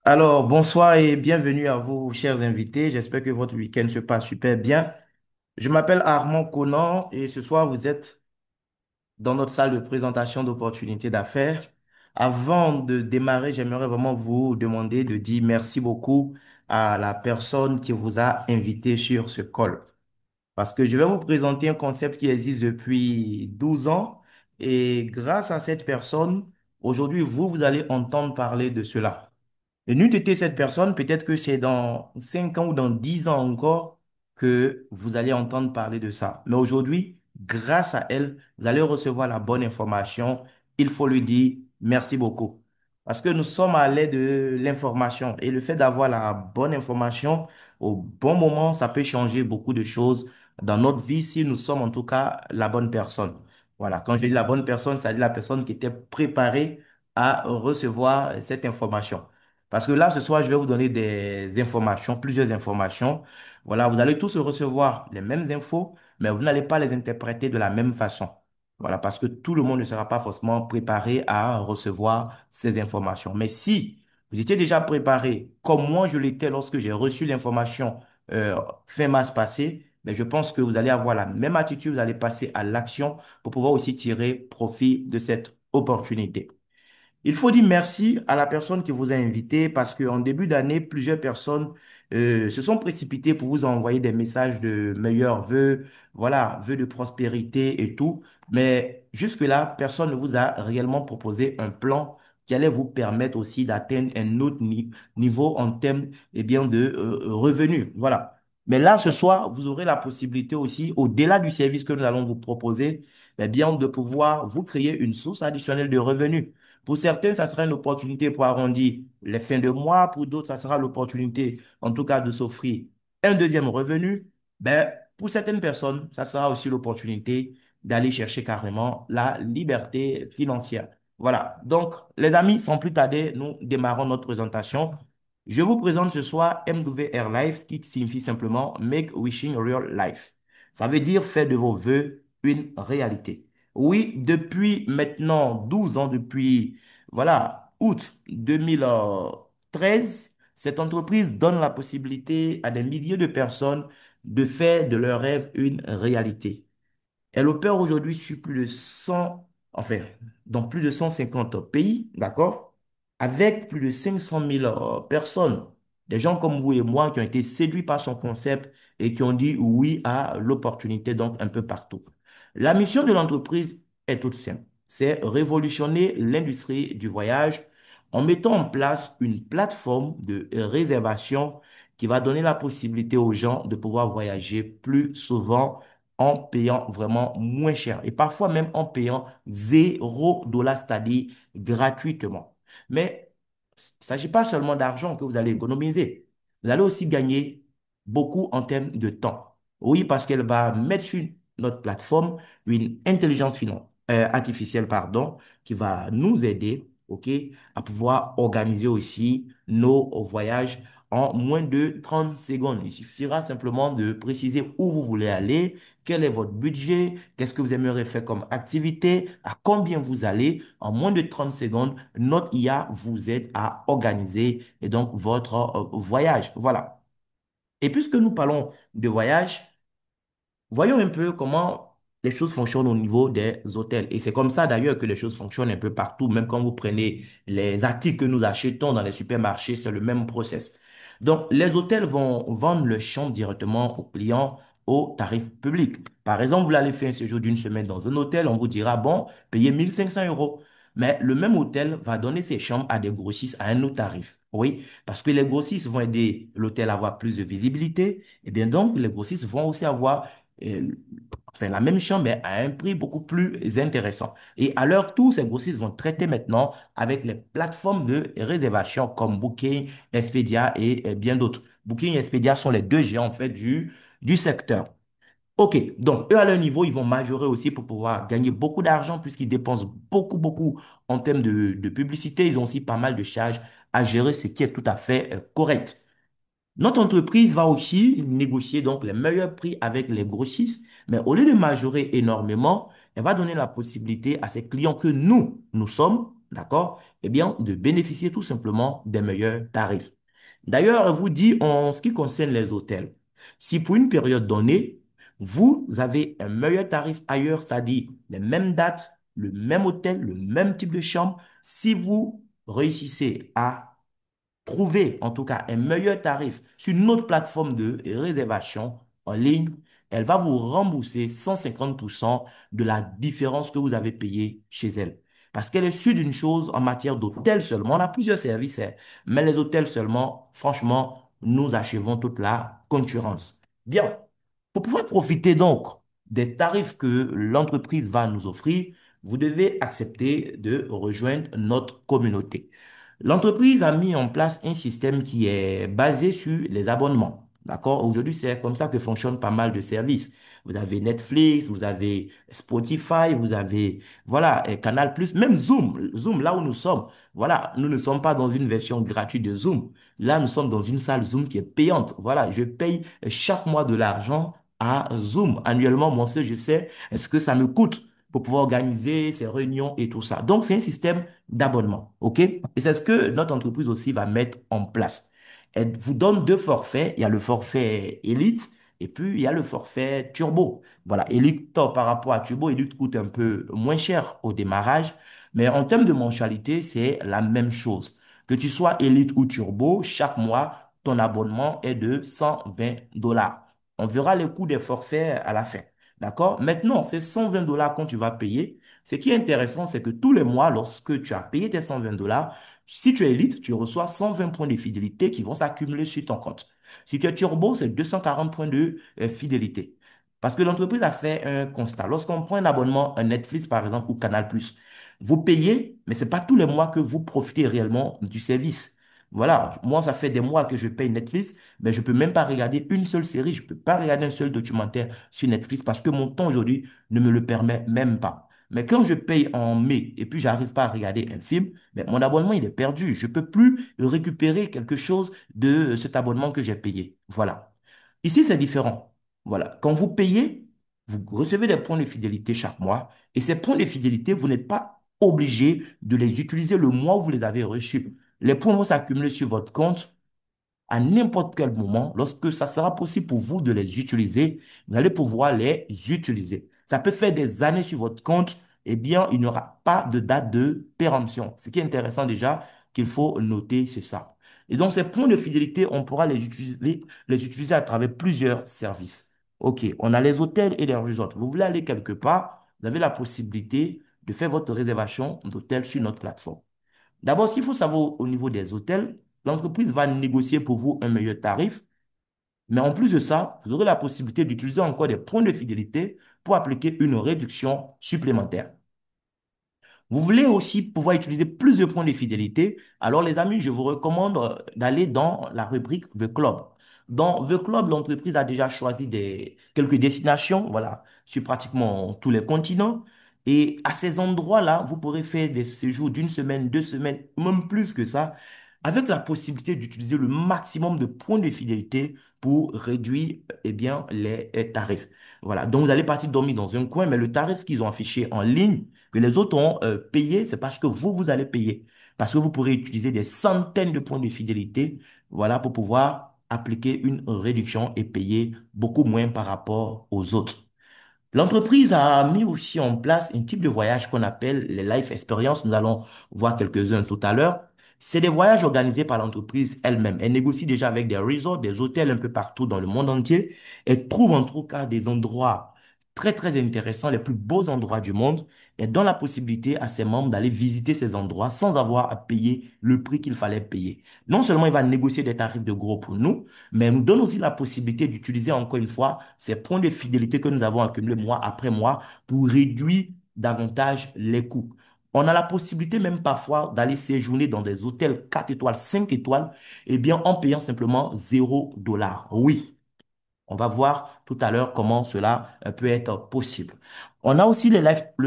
Alors, bonsoir et bienvenue à vous, chers invités. J'espère que votre week-end se passe super bien. Je m'appelle Armand Conan et ce soir, vous êtes dans notre salle de présentation d'opportunités d'affaires. Avant de démarrer, j'aimerais vraiment vous demander de dire merci beaucoup à la personne qui vous a invité sur ce call. Parce que je vais vous présenter un concept qui existe depuis 12 ans et grâce à cette personne, aujourd'hui, vous allez entendre parler de cela. Et n'eût été cette personne, peut-être que c'est dans 5 ans ou dans 10 ans encore que vous allez entendre parler de ça. Mais aujourd'hui, grâce à elle, vous allez recevoir la bonne information. Il faut lui dire merci beaucoup. Parce que nous sommes à l'aide de l'information. Et le fait d'avoir la bonne information au bon moment, ça peut changer beaucoup de choses dans notre vie si nous sommes en tout cas la bonne personne. Voilà, quand je dis la bonne personne, c'est-à-dire la personne qui était préparée à recevoir cette information. Parce que là, ce soir, je vais vous donner des informations, plusieurs informations. Voilà, vous allez tous recevoir les mêmes infos, mais vous n'allez pas les interpréter de la même façon. Voilà, parce que tout le monde ne sera pas forcément préparé à recevoir ces informations. Mais si vous étiez déjà préparé, comme moi je l'étais lorsque j'ai reçu l'information fin mars passé, mais je pense que vous allez avoir la même attitude, vous allez passer à l'action pour pouvoir aussi tirer profit de cette opportunité. Il faut dire merci à la personne qui vous a invité parce qu'en début d'année, plusieurs personnes se sont précipitées pour vous envoyer des messages de meilleurs vœux, voilà, vœux de prospérité et tout. Mais jusque-là, personne ne vous a réellement proposé un plan qui allait vous permettre aussi d'atteindre un autre niveau en termes, eh bien, de revenus. Voilà. Mais là, ce soir, vous aurez la possibilité aussi, au-delà du service que nous allons vous proposer, eh bien, de pouvoir vous créer une source additionnelle de revenus. Pour certains, ça sera une opportunité pour arrondir les fins de mois. Pour d'autres, ça sera l'opportunité, en tout cas, de s'offrir un deuxième revenu. Ben, pour certaines personnes, ça sera aussi l'opportunité d'aller chercher carrément la liberté financière. Voilà. Donc, les amis, sans plus tarder, nous démarrons notre présentation. Je vous présente ce soir MWR Life, qui signifie simplement Make Wishing Real Life. Ça veut dire faire de vos vœux une réalité. Oui, depuis maintenant 12 ans, depuis voilà, août 2013, cette entreprise donne la possibilité à des milliers de personnes de faire de leurs rêves une réalité. Elle opère aujourd'hui sur plus de 100, enfin, dans plus de 150 pays, d'accord? Avec plus de 500 000 personnes. Des gens comme vous et moi qui ont été séduits par son concept et qui ont dit oui à l'opportunité, donc un peu partout. La mission de l'entreprise est toute simple. C'est révolutionner l'industrie du voyage en mettant en place une plateforme de réservation qui va donner la possibilité aux gens de pouvoir voyager plus souvent en payant vraiment moins cher et parfois même en payant 0 dollar, c'est-à-dire gratuitement. Mais il ne s'agit pas seulement d'argent que vous allez économiser. Vous allez aussi gagner beaucoup en termes de temps. Oui, parce qu'elle va mettre sur notre plateforme une intelligence artificielle, pardon, qui va nous aider, OK, à pouvoir organiser aussi nos voyages en moins de 30 secondes. Il suffira simplement de préciser où vous voulez aller, quel est votre budget, qu'est-ce que vous aimeriez faire comme activité, à combien vous allez. En moins de 30 secondes, notre IA vous aide à organiser et donc votre voyage. Voilà. Et puisque nous parlons de voyage, voyons un peu comment les choses fonctionnent au niveau des hôtels. Et c'est comme ça d'ailleurs que les choses fonctionnent un peu partout. Même quand vous prenez les articles que nous achetons dans les supermarchés, c'est le même process. Donc, les hôtels vont vendre le chambre directement aux clients au tarif public. Par exemple, vous allez faire un séjour d'une semaine dans un hôtel, on vous dira, bon, payez 1 500 euros. Mais le même hôtel va donner ses chambres à des grossistes à un autre tarif. Oui, parce que les grossistes vont aider l'hôtel à avoir plus de visibilité. Et bien donc, les grossistes vont aussi avoir euh, enfin, la même chambre, mais à un prix beaucoup plus intéressant. Et à leur tour, ces grossistes vont traiter maintenant avec les plateformes de réservation comme Booking, Expedia et bien d'autres. Booking et Expedia sont les deux géants en fait du secteur. OK, donc eux à leur niveau, ils vont majorer aussi pour pouvoir gagner beaucoup d'argent puisqu'ils dépensent beaucoup, beaucoup en termes de publicité. Ils ont aussi pas mal de charges à gérer, ce qui est tout à fait correct. Notre entreprise va aussi négocier donc les meilleurs prix avec les grossistes, mais au lieu de majorer énormément, elle va donner la possibilité à ses clients que nous sommes, d'accord? Eh bien, de bénéficier tout simplement des meilleurs tarifs. D'ailleurs, je vous dis en ce qui concerne les hôtels, si pour une période donnée, vous avez un meilleur tarif ailleurs, c'est-à-dire les mêmes dates, le même hôtel, le même type de chambre, si vous réussissez à trouver en tout cas un meilleur tarif sur une autre plateforme de réservation en ligne, elle va vous rembourser 150% de la différence que vous avez payée chez elle. Parce qu'elle est sûre d'une chose en matière d'hôtel seulement. On a plusieurs services, hein, mais les hôtels seulement, franchement, nous achevons toute la concurrence. Bien, pour pouvoir profiter donc des tarifs que l'entreprise va nous offrir, vous devez accepter de rejoindre notre communauté. L'entreprise a mis en place un système qui est basé sur les abonnements. D'accord? Aujourd'hui, c'est comme ça que fonctionnent pas mal de services. Vous avez Netflix, vous avez Spotify, vous avez, voilà, Canal+, même Zoom. Zoom, là où nous sommes. Voilà, nous ne sommes pas dans une version gratuite de Zoom. Là, nous sommes dans une salle Zoom qui est payante. Voilà, je paye chaque mois de l'argent à Zoom. Annuellement, mon seul, je sais ce que ça me coûte pour pouvoir organiser ces réunions et tout ça. Donc, c'est un système d'abonnement. OK? Et c'est ce que notre entreprise aussi va mettre en place. Elle vous donne deux forfaits. Il y a le forfait Elite et puis il y a le forfait Turbo. Voilà, Elite top par rapport à Turbo. Elite coûte un peu moins cher au démarrage. Mais en termes de mensualité, c'est la même chose. Que tu sois Elite ou Turbo, chaque mois, ton abonnement est de 120 dollars. On verra les coûts des forfaits à la fin. D'accord? Maintenant, ces 120 dollars quand tu vas payer, ce qui est intéressant, c'est que tous les mois, lorsque tu as payé tes 120 dollars, si tu es élite, tu reçois 120 points de fidélité qui vont s'accumuler sur ton compte. Si tu es turbo, c'est 240 points de fidélité. Parce que l'entreprise a fait un constat. Lorsqu'on prend un abonnement à Netflix, par exemple, ou Canal+, vous payez, mais ce n'est pas tous les mois que vous profitez réellement du service. Voilà, moi, ça fait des mois que je paye Netflix, mais je ne peux même pas regarder une seule série, je ne peux pas regarder un seul documentaire sur Netflix parce que mon temps aujourd'hui ne me le permet même pas. Mais quand je paye en mai et puis j'arrive pas à regarder un film, mais mon abonnement, il est perdu. Je peux plus récupérer quelque chose de cet abonnement que j'ai payé. Voilà. Ici, c'est différent. Voilà. Quand vous payez, vous recevez des points de fidélité chaque mois et ces points de fidélité, vous n'êtes pas obligé de les utiliser le mois où vous les avez reçus. Les points vont s'accumuler sur votre compte à n'importe quel moment, lorsque ça sera possible pour vous de les utiliser, vous allez pouvoir les utiliser. Ça peut faire des années sur votre compte, eh bien, il n'y aura pas de date de péremption. Ce qui est intéressant déjà, qu'il faut noter, c'est ça. Et donc, ces points de fidélité, on pourra les utiliser à travers plusieurs services. OK, on a les hôtels et les resorts. Vous voulez aller quelque part, vous avez la possibilité de faire votre réservation d'hôtel sur notre plateforme. D'abord, ce qu'il faut savoir au niveau des hôtels, l'entreprise va négocier pour vous un meilleur tarif, mais en plus de ça, vous aurez la possibilité d'utiliser encore des points de fidélité pour appliquer une réduction supplémentaire. Vous voulez aussi pouvoir utiliser plus de points de fidélité. Alors, les amis, je vous recommande d'aller dans la rubrique The Club. Dans The Club, l'entreprise a déjà choisi quelques destinations, voilà, sur pratiquement tous les continents. Et à ces endroits-là, vous pourrez faire des séjours d'une semaine, 2 semaines, même plus que ça, avec la possibilité d'utiliser le maximum de points de fidélité pour réduire, eh bien, les tarifs. Voilà. Donc, vous allez partir dormir dans un coin, mais le tarif qu'ils ont affiché en ligne, que les autres ont payé, c'est parce que vous allez payer. Parce que vous pourrez utiliser des centaines de points de fidélité, voilà, pour pouvoir appliquer une réduction et payer beaucoup moins par rapport aux autres. L'entreprise a mis aussi en place un type de voyage qu'on appelle les life experience. Nous allons voir quelques-uns tout à l'heure. C'est des voyages organisés par l'entreprise elle-même. Elle négocie déjà avec des resorts, des hôtels un peu partout dans le monde entier. Elle trouve en tout cas des endroits très, très intéressants, les plus beaux endroits du monde, et donne la possibilité à ses membres d'aller visiter ces endroits sans avoir à payer le prix qu'il fallait payer. Non seulement il va négocier des tarifs de gros pour nous, mais elle nous donne aussi la possibilité d'utiliser encore une fois ces points de fidélité que nous avons accumulés mois après mois pour réduire davantage les coûts. On a la possibilité même parfois d'aller séjourner dans des hôtels 4 étoiles, 5 étoiles, eh bien en payant simplement 0 dollar. Oui, on va voir tout à l'heure comment cela peut être possible. On a aussi le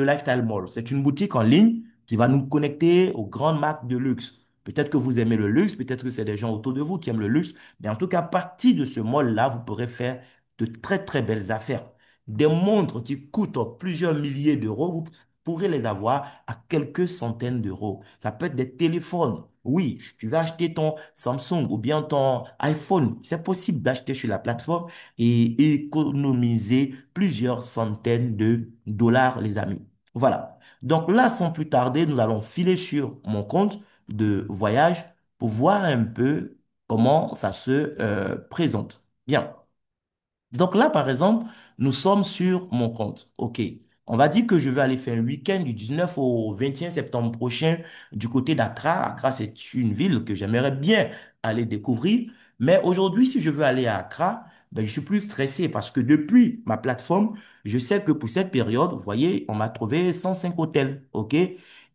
Lifestyle Mall. C'est une boutique en ligne qui va nous connecter aux grandes marques de luxe. Peut-être que vous aimez le luxe, peut-être que c'est des gens autour de vous qui aiment le luxe, mais en tout cas, à partir de ce mall-là, vous pourrez faire de très, très belles affaires. Des montres qui coûtent plusieurs milliers d'euros, vous pourrais les avoir à quelques centaines d'euros. Ça peut être des téléphones. Oui, tu vas acheter ton Samsung ou bien ton iPhone. C'est possible d'acheter sur la plateforme et économiser plusieurs centaines de dollars, les amis. Voilà. Donc là, sans plus tarder, nous allons filer sur mon compte de voyage pour voir un peu comment ça se présente. Bien. Donc là, par exemple, nous sommes sur mon compte. OK. On va dire que je vais aller faire un week-end du 19 au 21 septembre prochain du côté d'Accra. Accra, c'est une ville que j'aimerais bien aller découvrir. Mais aujourd'hui, si je veux aller à Accra, ben, je suis plus stressé parce que depuis ma plateforme, je sais que pour cette période, vous voyez, on m'a trouvé 105 hôtels. OK?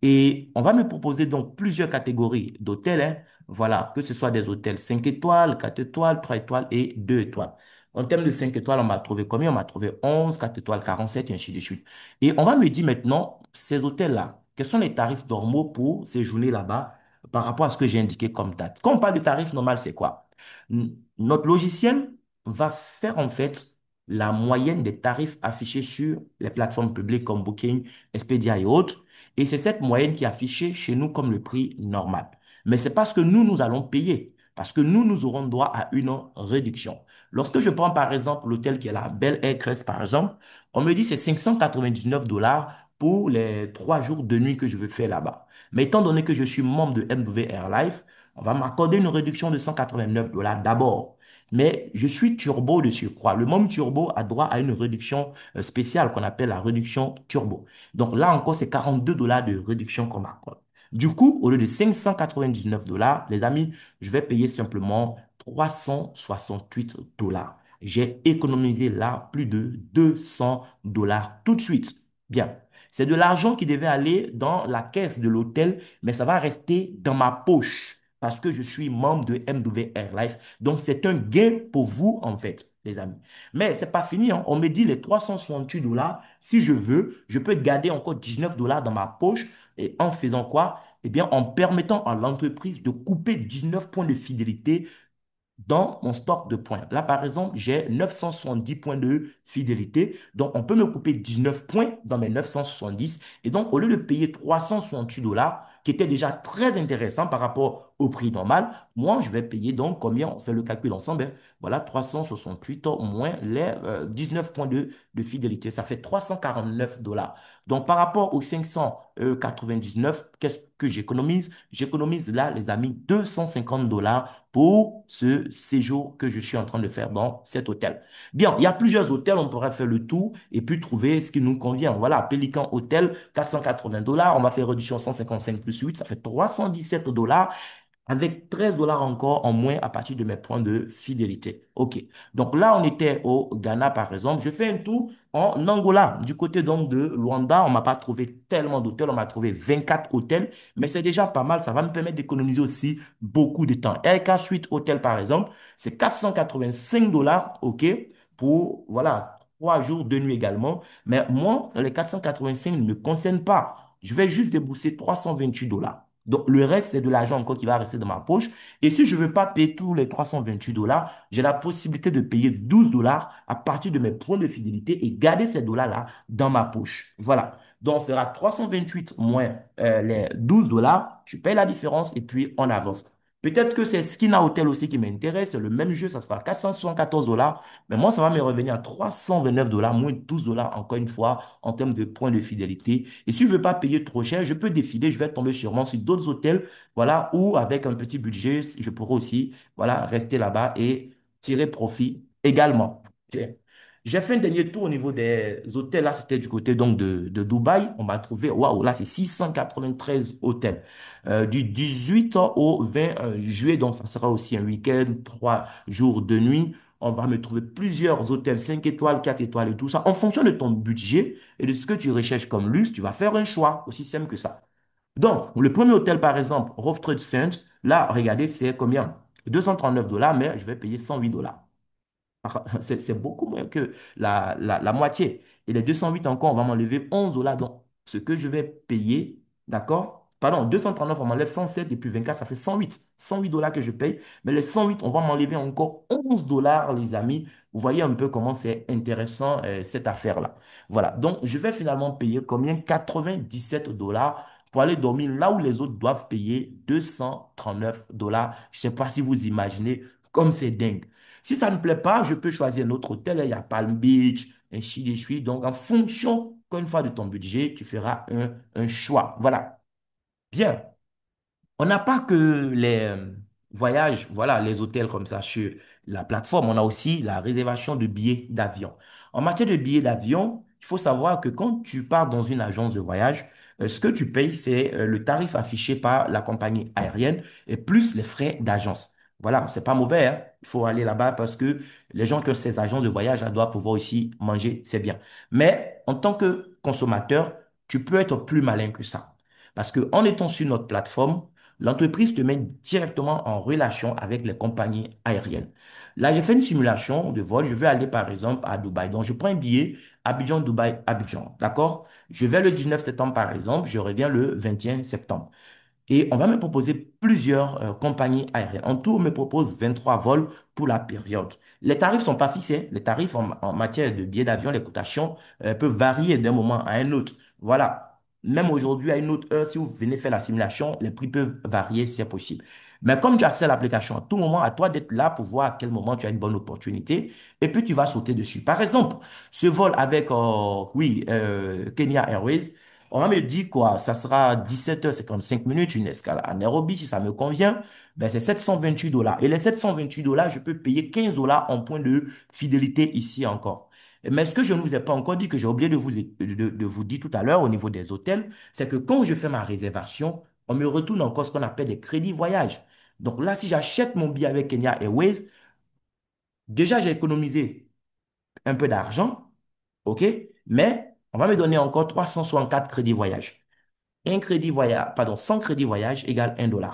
Et on va me proposer donc plusieurs catégories d'hôtels, hein. Voilà, que ce soit des hôtels 5 étoiles, 4 étoiles, 3 étoiles et 2 étoiles. En termes de 5 étoiles, on m'a trouvé combien? On m'a trouvé 11, 4 étoiles, 47 et ainsi de suite. Et on va me dire maintenant, ces hôtels-là, quels sont les tarifs normaux pour séjourner là-bas par rapport à ce que j'ai indiqué comme date? Quand on parle de tarif normal, c'est quoi? Notre logiciel va faire en fait la moyenne des tarifs affichés sur les plateformes publiques comme Booking, Expedia et autres. Et c'est cette moyenne qui est affichée chez nous comme le prix normal. Mais c'est parce que nous allons payer. Parce que nous aurons droit à une réduction. Lorsque je prends par exemple l'hôtel qui est la Bel Air Crest, par exemple, on me dit c'est 599 dollars pour les 3 jours de nuit que je veux faire là-bas. Mais étant donné que je suis membre de MW Airlife, on va m'accorder une réduction de 189 dollars d'abord. Mais je suis turbo de surcroît. Le membre turbo a droit à une réduction spéciale qu'on appelle la réduction turbo. Donc là encore, c'est 42 dollars de réduction qu'on m'accorde. Du coup, au lieu de 599 dollars, les amis, je vais payer simplement 368 dollars. J'ai économisé là plus de 200 dollars tout de suite. Bien. C'est de l'argent qui devait aller dans la caisse de l'hôtel, mais ça va rester dans ma poche parce que je suis membre de MW Airlife. Donc, c'est un gain pour vous, en fait, les amis. Mais c'est pas fini, hein. On me dit les 368 dollars. Si je veux, je peux garder encore 19 dollars dans ma poche. Et en faisant quoi? Eh bien, en permettant à l'entreprise de couper 19 points de fidélité dans mon stock de points. Là, par exemple, j'ai 970 points de fidélité. Donc, on peut me couper 19 points dans mes 970. Et donc, au lieu de payer 368 dollars, qui était déjà très intéressant par rapport au prix normal, moi, je vais payer donc combien? On fait le calcul ensemble, hein. Voilà, 368 moins les 19 points de fidélité. Ça fait 349 dollars. Donc, par rapport aux 599, qu'est-ce que j'économise? J'économise là, les amis, 250 dollars pour ce séjour que je suis en train de faire dans cet hôtel. Bien, il y a plusieurs hôtels, on pourrait faire le tour et puis trouver ce qui nous convient. Voilà, Pélican Hôtel, 480 dollars, on va faire réduction 155 plus 8, ça fait 317 dollars avec 13 dollars encore en moins à partir de mes points de fidélité. OK. Donc là, on était au Ghana, par exemple. Je fais un tour en Angola. Du côté donc de Luanda, on m'a pas trouvé tellement d'hôtels. On m'a trouvé 24 hôtels, mais c'est déjà pas mal. Ça va me permettre d'économiser aussi beaucoup de temps. LK Suite Hôtel, par exemple, c'est 485 dollars, OK, pour, voilà, 3 jours, 2 nuits également. Mais moi, les 485 ne me concernent pas. Je vais juste débourser 328 dollars. Donc, le reste, c'est de l'argent encore qui va rester dans ma poche. Et si je ne veux pas payer tous les 328 dollars, j'ai la possibilité de payer 12 dollars à partir de mes points de fidélité et garder ces dollars-là dans ma poche. Voilà. Donc, on fera 328 moins les 12 dollars. Je paye la différence et puis on avance. Peut-être que c'est Skina Hotel aussi qui m'intéresse. C'est le même jeu, ça sera 474 dollars. Mais moi, ça va me revenir à 329 dollars, moins 12 dollars encore une fois en termes de points de fidélité. Et si je ne veux pas payer trop cher, je peux défiler, je vais tomber sûrement sur d'autres hôtels, voilà, où avec un petit budget, je pourrais aussi, voilà, rester là-bas et tirer profit également. Ok. J'ai fait un dernier tour au niveau des hôtels. Là, c'était du côté donc de Dubaï. On m'a trouvé, waouh, là, c'est 693 hôtels. Du 18 au 20 juillet, donc ça sera aussi un week-end, 3 jours de nuit. On va me trouver plusieurs hôtels 5 étoiles, 4 étoiles et tout ça. En fonction de ton budget et de ce que tu recherches comme luxe, tu vas faire un choix aussi simple que ça. Donc, le premier hôtel, par exemple, Rove Trade Center, là, regardez, c'est combien? 239 dollars, mais je vais payer 108 dollars. C'est beaucoup moins que la moitié. Et les 208 encore, on va m'enlever 11 dollars. Donc, ce que je vais payer, d'accord? Pardon, 239, on m'enlève 107 et puis 24, ça fait 108. 108 dollars que je paye. Mais les 108, on va m'enlever encore 11 dollars, les amis, Vous voyez un peu comment c'est intéressant cette affaire-là. Voilà. Donc, je vais finalement payer combien? 97 $ pour aller dormir là où les autres doivent payer 239 $. Je ne sais pas si vous imaginez comme c'est dingue. Si ça ne plaît pas, je peux choisir un autre hôtel. Il y a Palm Beach, ainsi de suite. Donc, en fonction, encore une fois, de ton budget, tu feras un choix. Voilà. Bien. On n'a pas que les voyages, voilà, les hôtels comme ça sur la plateforme. On a aussi la réservation de billets d'avion. En matière de billets d'avion, il faut savoir que quand tu pars dans une agence de voyage, ce que tu payes, c'est le tarif affiché par la compagnie aérienne et plus les frais d'agence. Voilà, c'est pas mauvais, hein. Il faut aller là-bas parce que les gens qui ont ces agences de voyage là, doivent pouvoir aussi manger, c'est bien. Mais en tant que consommateur, tu peux être plus malin que ça. Parce que en étant sur notre plateforme, l'entreprise te met directement en relation avec les compagnies aériennes. Là, j'ai fait une simulation de vol. Je veux aller, par exemple, à Dubaï. Donc, je prends un billet Abidjan, Dubaï, Abidjan. D'accord? Je vais le 19 septembre, par exemple. Je reviens le 21 septembre. Et on va me proposer plusieurs compagnies aériennes. En tout, on me propose 23 vols pour la période. Les tarifs ne sont pas fixés. Les tarifs en matière de billets d'avion, les cotations peuvent varier d'un moment à un autre. Voilà. Même aujourd'hui, à une autre heure, si vous venez faire la simulation, les prix peuvent varier si c'est possible. Mais comme tu as accès à l'application à tout moment, à toi d'être là pour voir à quel moment tu as une bonne opportunité et puis tu vas sauter dessus. Par exemple, ce vol avec, oui, Kenya Airways, on va me dire quoi? Ça sera 17h55 minutes, une escale à Nairobi, si ça me convient. Ben, c'est 728 $. Et les 728 $, je peux payer 15 $ en point de fidélité ici encore. Mais ce que je ne vous ai pas encore dit, que j'ai oublié de vous dire tout à l'heure au niveau des hôtels, c'est que quand je fais ma réservation, on me retourne encore ce qu'on appelle des crédits voyage. Donc là, si j'achète mon billet avec Kenya Airways, déjà j'ai économisé un peu d'argent, OK? Mais on va me donner encore 364 crédits voyage. Un crédit voyage, pardon, 100 crédits voyage égale 1 $.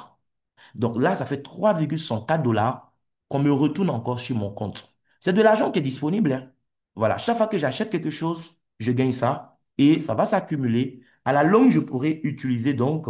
Donc là, ça fait 3,64 $ qu'on me retourne encore sur mon compte. C'est de l'argent qui est disponible, hein. Voilà, chaque fois que j'achète quelque chose, je gagne ça et ça va s'accumuler. À la longue, je pourrais utiliser donc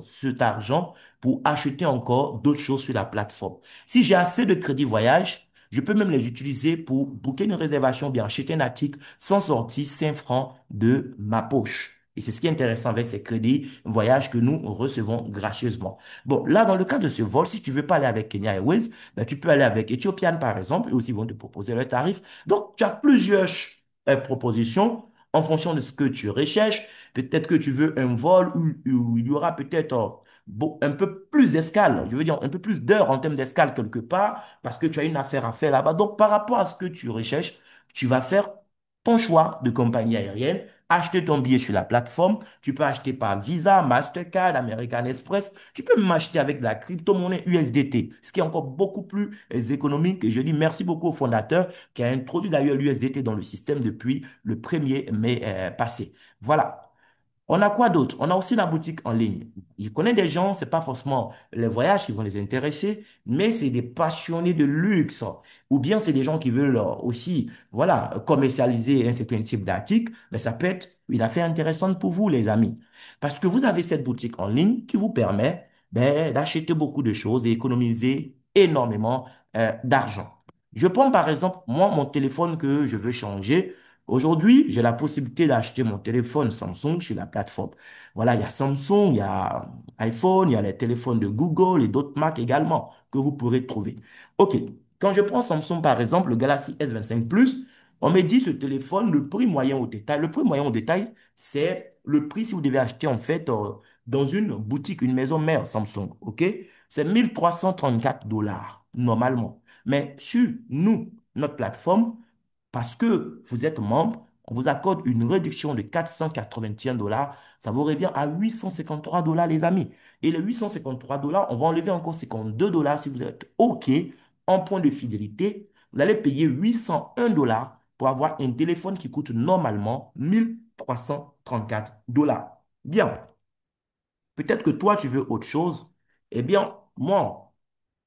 cet argent pour acheter encore d'autres choses sur la plateforme. Si j'ai assez de crédits voyage, je peux même les utiliser pour booker une réservation ou bien acheter un article sans sortir 5 francs de ma poche. Et c'est ce qui est intéressant avec ces crédits voyage que nous recevons gracieusement. Bon, là, dans le cas de ce vol, si tu veux pas aller avec Kenya Airways, ben, tu peux aller avec Ethiopian, par exemple, et aussi ils vont te proposer le tarif. Donc, tu as plusieurs propositions en fonction de ce que tu recherches. Peut-être que tu veux un vol où il y aura peut-être un peu plus d'escale, je veux dire un peu plus d'heures en termes d'escale quelque part, parce que tu as une affaire à faire là-bas. Donc, par rapport à ce que tu recherches, tu vas faire ton choix de compagnie aérienne, acheter ton billet sur la plateforme. Tu peux acheter par Visa, Mastercard, American Express. Tu peux même acheter avec de la crypto-monnaie USDT, ce qui est encore beaucoup plus économique. Et je dis merci beaucoup au fondateur qui a introduit d'ailleurs l'USDT dans le système depuis le 1er mai passé. Voilà. On a quoi d'autre? On a aussi la boutique en ligne. Je connais des gens, c'est pas forcément les voyages qui vont les intéresser, mais c'est des passionnés de luxe. Ou bien c'est des gens qui veulent aussi, voilà, commercialiser un certain type d'article. Mais ça peut être une affaire intéressante pour vous, les amis. Parce que vous avez cette boutique en ligne qui vous permet, ben, d'acheter beaucoup de choses et économiser énormément d'argent. Je prends par exemple, moi, mon téléphone que je veux changer. Aujourd'hui, j'ai la possibilité d'acheter mon téléphone Samsung sur la plateforme. Voilà, il y a Samsung, il y a iPhone, il y a les téléphones de Google et d'autres marques également que vous pourrez trouver. OK, quand je prends Samsung par exemple, le Galaxy S25 Plus, on me dit ce téléphone, le prix moyen au détail. Le prix moyen au détail, c'est le prix si vous devez acheter en fait dans une boutique, une maison mère Samsung. OK? C'est 1 334 $ normalement. Mais sur nous, notre plateforme, parce que vous êtes membre, on vous accorde une réduction de 481 $. Ça vous revient à 853 $ les amis. Et les 853 $, on va enlever encore 52 $ si vous êtes OK en point de fidélité. Vous allez payer 801 $ pour avoir un téléphone qui coûte normalement 1 334 $. Bien, peut-être que toi, tu veux autre chose. Eh bien, moi,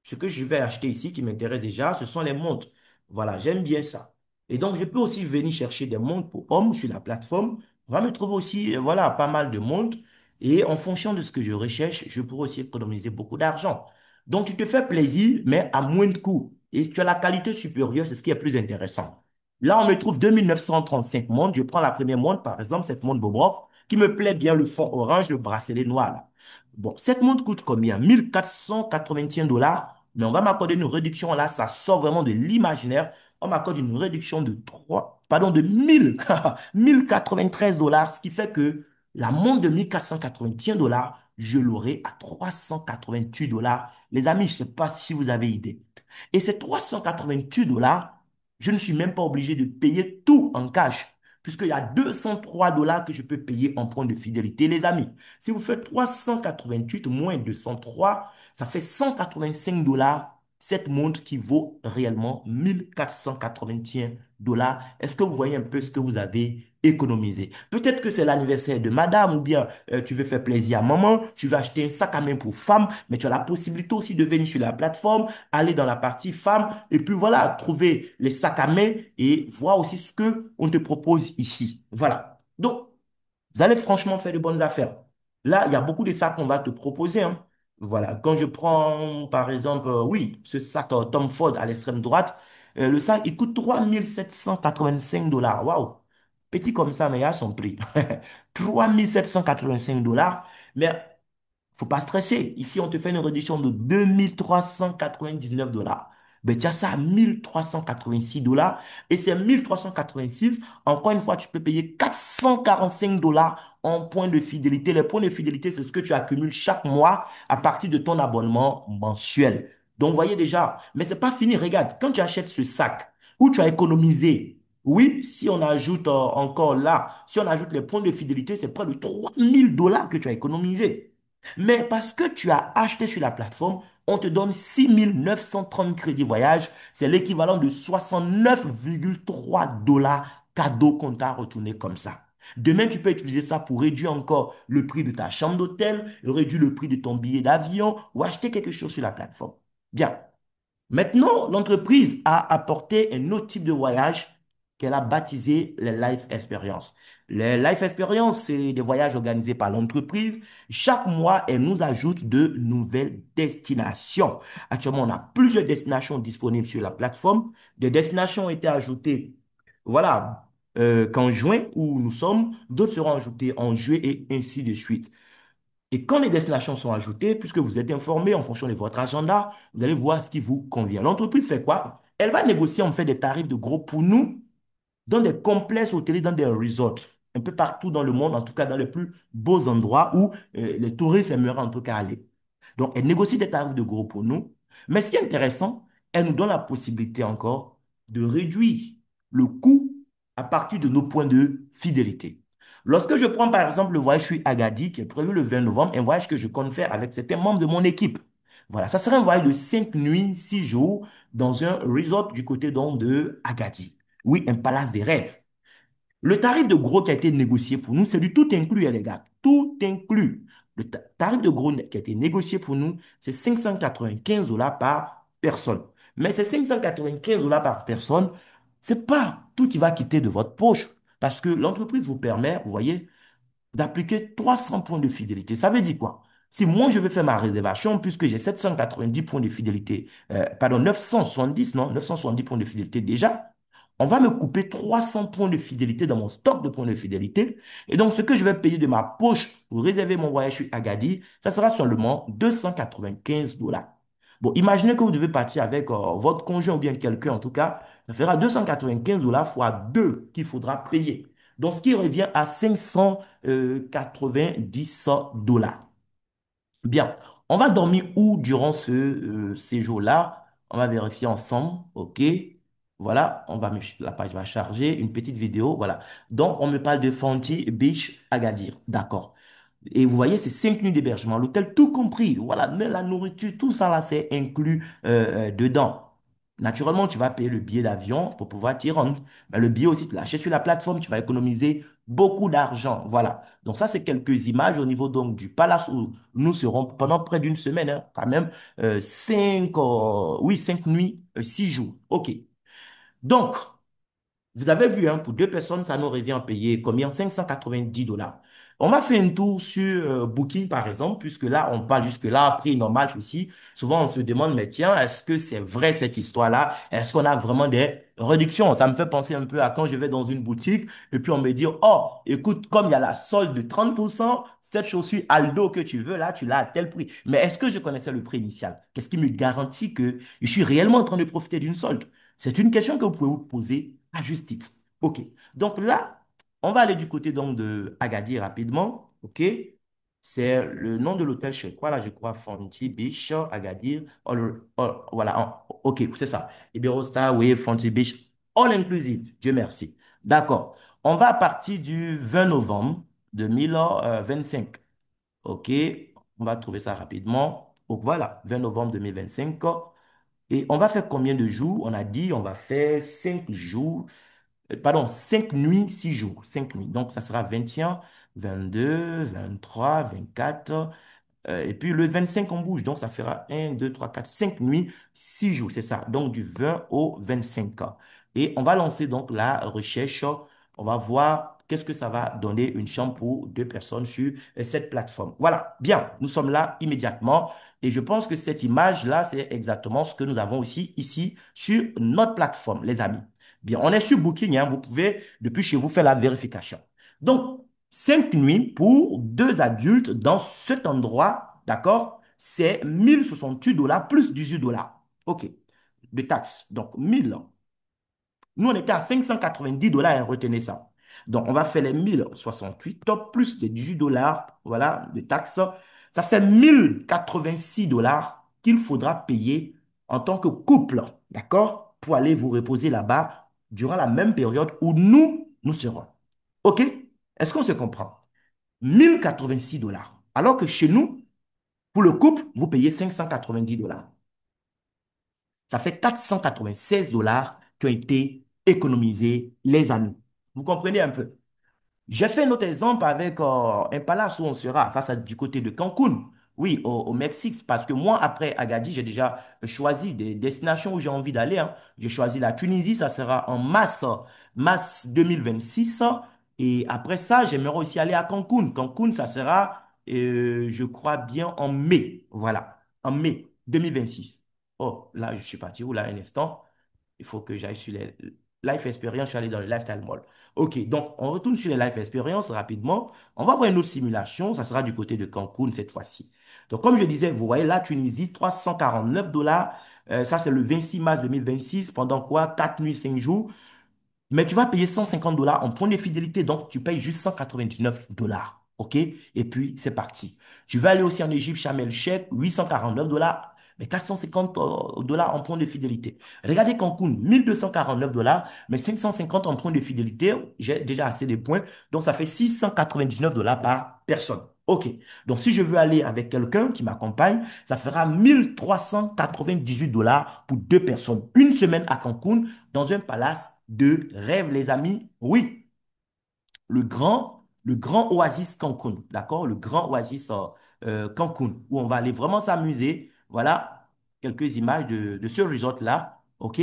ce que je vais acheter ici qui m'intéresse déjà, ce sont les montres. Voilà, j'aime bien ça. Et donc, je peux aussi venir chercher des montres pour hommes sur la plateforme. On va me trouver aussi, voilà, pas mal de montres. Et en fonction de ce que je recherche, je pourrais aussi économiser beaucoup d'argent. Donc, tu te fais plaisir, mais à moins de coût. Et si tu as la qualité supérieure, c'est ce qui est plus intéressant. Là, on me trouve 2935 montres. Je prends la première montre, par exemple, cette montre Bobrov, qui me plaît bien, le fond orange, le bracelet noir, là. Bon, cette montre coûte combien? 1481 $, mais on va m'accorder une réduction là, ça sort vraiment de l'imaginaire. On m'accorde une réduction de 3, pardon, de 1093 $, ce qui fait que la montre de 1481 $, je l'aurai à 388 $. Les amis, je ne sais pas si vous avez idée. Et ces 388 $, je ne suis même pas obligé de payer tout en cash, puisqu'il y a 203 $ que je peux payer en point de fidélité, les amis. Si vous faites 388 moins 203, ça fait 185 $ cette montre qui vaut réellement 1481 $. Est-ce que vous voyez un peu ce que vous avez économisé? Peut-être que c'est l'anniversaire de madame ou bien tu veux faire plaisir à maman, tu veux acheter un sac à main pour femme, mais tu as la possibilité aussi de venir sur la plateforme, aller dans la partie femme et puis voilà, trouver les sacs à main et voir aussi ce que on te propose ici. Voilà. Donc, vous allez franchement faire de bonnes affaires. Là, il y a beaucoup de sacs qu'on va te proposer, hein. Voilà. Quand je prends, par exemple, oui, ce sac Tom Ford à l'extrême droite, le sac, il coûte 3785 $. Waouh! Petit comme ça, mais il a son prix. 3785 $. Mais faut pas stresser. Ici, on te fait une réduction de 2399 $. Ben, tu as ça à 1386 $. Et ces 1386, encore une fois, tu peux payer 445 $ en points de fidélité. Les points de fidélité, c'est ce que tu accumules chaque mois à partir de ton abonnement mensuel. Donc, vous voyez déjà, mais c'est pas fini. Regarde, quand tu achètes ce sac où tu as économisé, oui, si on ajoute encore là, si on ajoute les points de fidélité, c'est près de 3000 $ que tu as économisé. Mais parce que tu as acheté sur la plateforme, on te donne 6930 crédits voyage. C'est l'équivalent de 69,3 $ cadeau qu'on t'a retourné comme ça. Demain, tu peux utiliser ça pour réduire encore le prix de ta chambre d'hôtel, réduire le prix de ton billet d'avion ou acheter quelque chose sur la plateforme. Bien. Maintenant, l'entreprise a apporté un autre type de voyage qu'elle a baptisé les Life Experience. Les Life Experience, c'est des voyages organisés par l'entreprise. Chaque mois, elle nous ajoute de nouvelles destinations. Actuellement, on a plusieurs destinations disponibles sur la plateforme. Des destinations ont été ajoutées, voilà, qu'en juin où nous sommes. D'autres seront ajoutées en juillet et ainsi de suite. Et quand les destinations sont ajoutées, puisque vous êtes informé en fonction de votre agenda, vous allez voir ce qui vous convient. L'entreprise fait quoi? Elle va négocier en fait des tarifs de gros pour nous dans des complexes hôteliers, dans des resorts, un peu partout dans le monde, en tout cas dans les plus beaux endroits où les touristes aimeraient en tout cas aller. Donc, elle négocie des tarifs de gros pour nous. Mais ce qui est intéressant, elle nous donne la possibilité encore de réduire le coût à partir de nos points de fidélité. Lorsque je prends par exemple le voyage sur Agadir, qui est prévu le 20 novembre, un voyage que je compte faire avec certains membres de mon équipe. Voilà, ça serait un voyage de 5 nuits, 6 jours dans un resort du côté donc de Agadir. Oui, un palace des rêves. Le tarif de gros qui a été négocié pour nous, c'est du tout inclus, hein, les gars. Tout inclus. Le tarif de gros qui a été négocié pour nous, c'est 595 $ par personne. Mais ces 595 $ par personne, c'est pas tout qui va quitter de votre poche. Parce que l'entreprise vous permet, vous voyez, d'appliquer 300 points de fidélité. Ça veut dire quoi? Si moi, je veux faire ma réservation, puisque j'ai 790 points de fidélité, pardon, 970, non, 970 points de fidélité déjà, on va me couper 300 points de fidélité dans mon stock de points de fidélité. Et donc, ce que je vais payer de ma poche pour réserver mon voyage sur Agadir, ça sera seulement 295 $. Bon, imaginez que vous devez partir avec votre conjoint ou bien quelqu'un, en tout cas, ça fera 295 $ fois 2 qu'il faudra payer. Donc, ce qui revient à 590 $. Bien, on va dormir où durant ce séjour-là? On va vérifier ensemble. OK. Voilà, la page va charger. Une petite vidéo. Voilà. Donc, on me parle de Fanti Beach Agadir. D'accord. Et vous voyez, c'est 5 nuits d'hébergement, l'hôtel tout compris. Voilà, mais la nourriture, tout ça là, c'est inclus dedans. Naturellement, tu vas payer le billet d'avion pour pouvoir t'y rendre. Mais le billet aussi, tu l'achètes sur la plateforme, tu vas économiser beaucoup d'argent. Voilà. Donc ça, c'est quelques images au niveau donc du palace où nous serons pendant près d'une semaine, hein, quand même, 5 nuits, 6 jours. OK. Donc, vous avez vu, hein, pour deux personnes, ça nous revient à payer combien? 590 $. On m'a fait un tour sur Booking, par exemple, puisque là, on parle jusque-là, prix normal aussi. Souvent, on se demande, mais tiens, est-ce que c'est vrai cette histoire-là? Est-ce qu'on a vraiment des réductions? Ça me fait penser un peu à quand je vais dans une boutique et puis on me dit, oh, écoute, comme il y a la solde de 30%, cette chaussure Aldo que tu veux, là, tu l'as à tel prix. Mais est-ce que je connaissais le prix initial? Qu'est-ce qui me garantit que je suis réellement en train de profiter d'une solde? C'est une question que vous pouvez vous poser à juste titre. OK. Donc là, on va aller du côté donc de Agadir rapidement. OK. C'est le nom de l'hôtel chez quoi là, je crois, Fonty Beach, Agadir. Voilà. OK, c'est ça. Iberostar, oui, Fonty Beach, all inclusive. Dieu merci. D'accord. On va à partir du 20 novembre 2025. OK. On va trouver ça rapidement. Donc voilà, 20 novembre 2025. Et on va faire combien de jours? On a dit on va faire 5 jours. Pardon, 5 nuits, 6 jours. 5 nuits. Donc, ça sera 21, 22, 23, 24. Et puis le 25, on bouge. Donc, ça fera 1, 2, 3, 4, 5 nuits, 6 jours. C'est ça. Donc, du 20 au 25. Et on va lancer donc la recherche. On va voir qu'est-ce que ça va donner une chambre pour 2 personnes sur cette plateforme. Voilà. Bien. Nous sommes là immédiatement. Et je pense que cette image-là, c'est exactement ce que nous avons aussi ici sur notre plateforme, les amis. Bien, on est sur Booking, hein. Vous pouvez, depuis chez vous, faire la vérification. Donc, 5 nuits pour 2 adultes dans cet endroit, d'accord? C'est 1 068 $ plus 18 $ OK, de taxes. Donc, 1000. Nous, on était à 590 $ et retenez ça. Donc, on va faire les 1068 top plus les 18 $ voilà, de taxes. Ça fait 1 086 $ qu'il faudra payer en tant que couple, d'accord? Pour aller vous reposer là-bas durant la même période où nous serons. OK? Est-ce qu'on se comprend? 1 086 $. Alors que chez nous, pour le couple, vous payez 590 $. Ça fait 496 $ qui ont été économisés, les amis. Vous comprenez un peu? J'ai fait un autre exemple avec un palace où on sera, ça c'est du côté de Cancun, oui, au Mexique, parce que moi, après Agadir, j'ai déjà choisi des destinations où j'ai envie d'aller, hein. J'ai choisi la Tunisie, ça sera en mars 2026. Et après ça, j'aimerais aussi aller à Cancun. Cancun, ça sera, je crois bien, en mai. Voilà, en mai 2026. Oh, là, je suis parti où là, un instant? Il faut que j'aille sur les Life Experience. Je suis allé dans le Lifestyle Mall. OK, donc on retourne sur les Life Experience rapidement. On va voir une autre simulation. Ça sera du côté de Cancun cette fois-ci. Donc, comme je disais, vous voyez la Tunisie, 349 $. Ça, c'est le 26 mars 2026. Pendant quoi? 4 nuits, 5 jours. Mais tu vas payer 150 $ en point de fidélité, donc tu payes juste 199 $. OK? Et puis, c'est parti. Tu vas aller aussi en Égypte, Sharm el-Sheikh, 849 $, mais 450 $ en point de fidélité. Regardez Cancun, 1249 $, mais 550 en point de fidélité. J'ai déjà assez de points, donc ça fait 699 $ par personne. OK. Donc, si je veux aller avec quelqu'un qui m'accompagne, ça fera 1398 $ pour 2 personnes. Une semaine à Cancun dans un palace de rêve, les amis. Oui, le grand oasis Cancun, d'accord? Le grand oasis Cancun, où on va aller vraiment s'amuser. Voilà quelques images de ce resort-là, OK?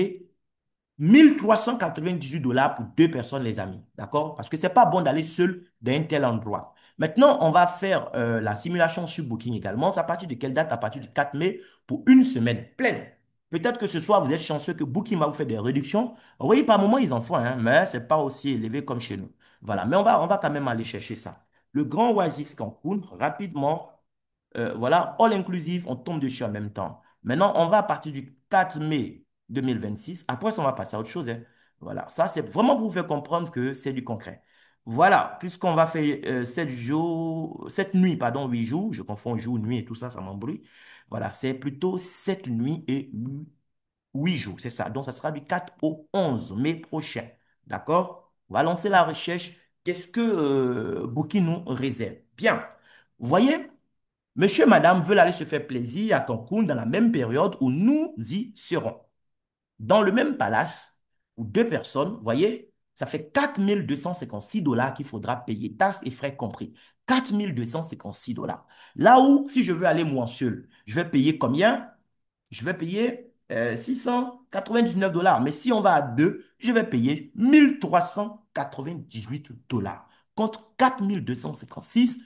1398 $ pour 2 personnes, les amis. D'accord? Parce que c'est pas bon d'aller seul dans un tel endroit. Maintenant, on va faire la simulation sur Booking également. C'est à partir de quelle date? À partir du 4 mai pour une semaine pleine. Peut-être que ce soir, vous êtes chanceux que Booking va vous faire des réductions. Oui, par moment, ils en font, hein, mais ce n'est pas aussi élevé comme chez nous. Voilà. Mais on va quand même aller chercher ça. Le Grand Oasis Cancun, rapidement. Voilà, all inclusive, on tombe dessus en même temps. Maintenant, on va à partir du 4 mai 2026. Après ça, on va passer à autre chose, hein. Voilà, ça, c'est vraiment pour vous faire comprendre que c'est du concret. Voilà, puisqu'on va faire 7 jours, 7 nuits, pardon, 8 jours, je confonds jour, nuit et tout ça, ça m'embrouille. Voilà, c'est plutôt 7 nuits et 8 jours, c'est ça. Donc, ça sera du 4 au 11 mai prochain. D'accord? On va lancer la recherche. Qu'est-ce que Booking nous réserve? Bien. Vous voyez? Monsieur et madame veulent aller se faire plaisir à Cancun dans la même période où nous y serons. Dans le même palace, où 2 personnes, vous voyez, ça fait 4 256 $ qu'il faudra payer, taxes et frais compris. 4 256 $. Là où, si je veux aller moi seul, je vais payer combien? Je vais payer 699 $. Mais si on va à deux, je vais payer 1398 $. contre 4 256.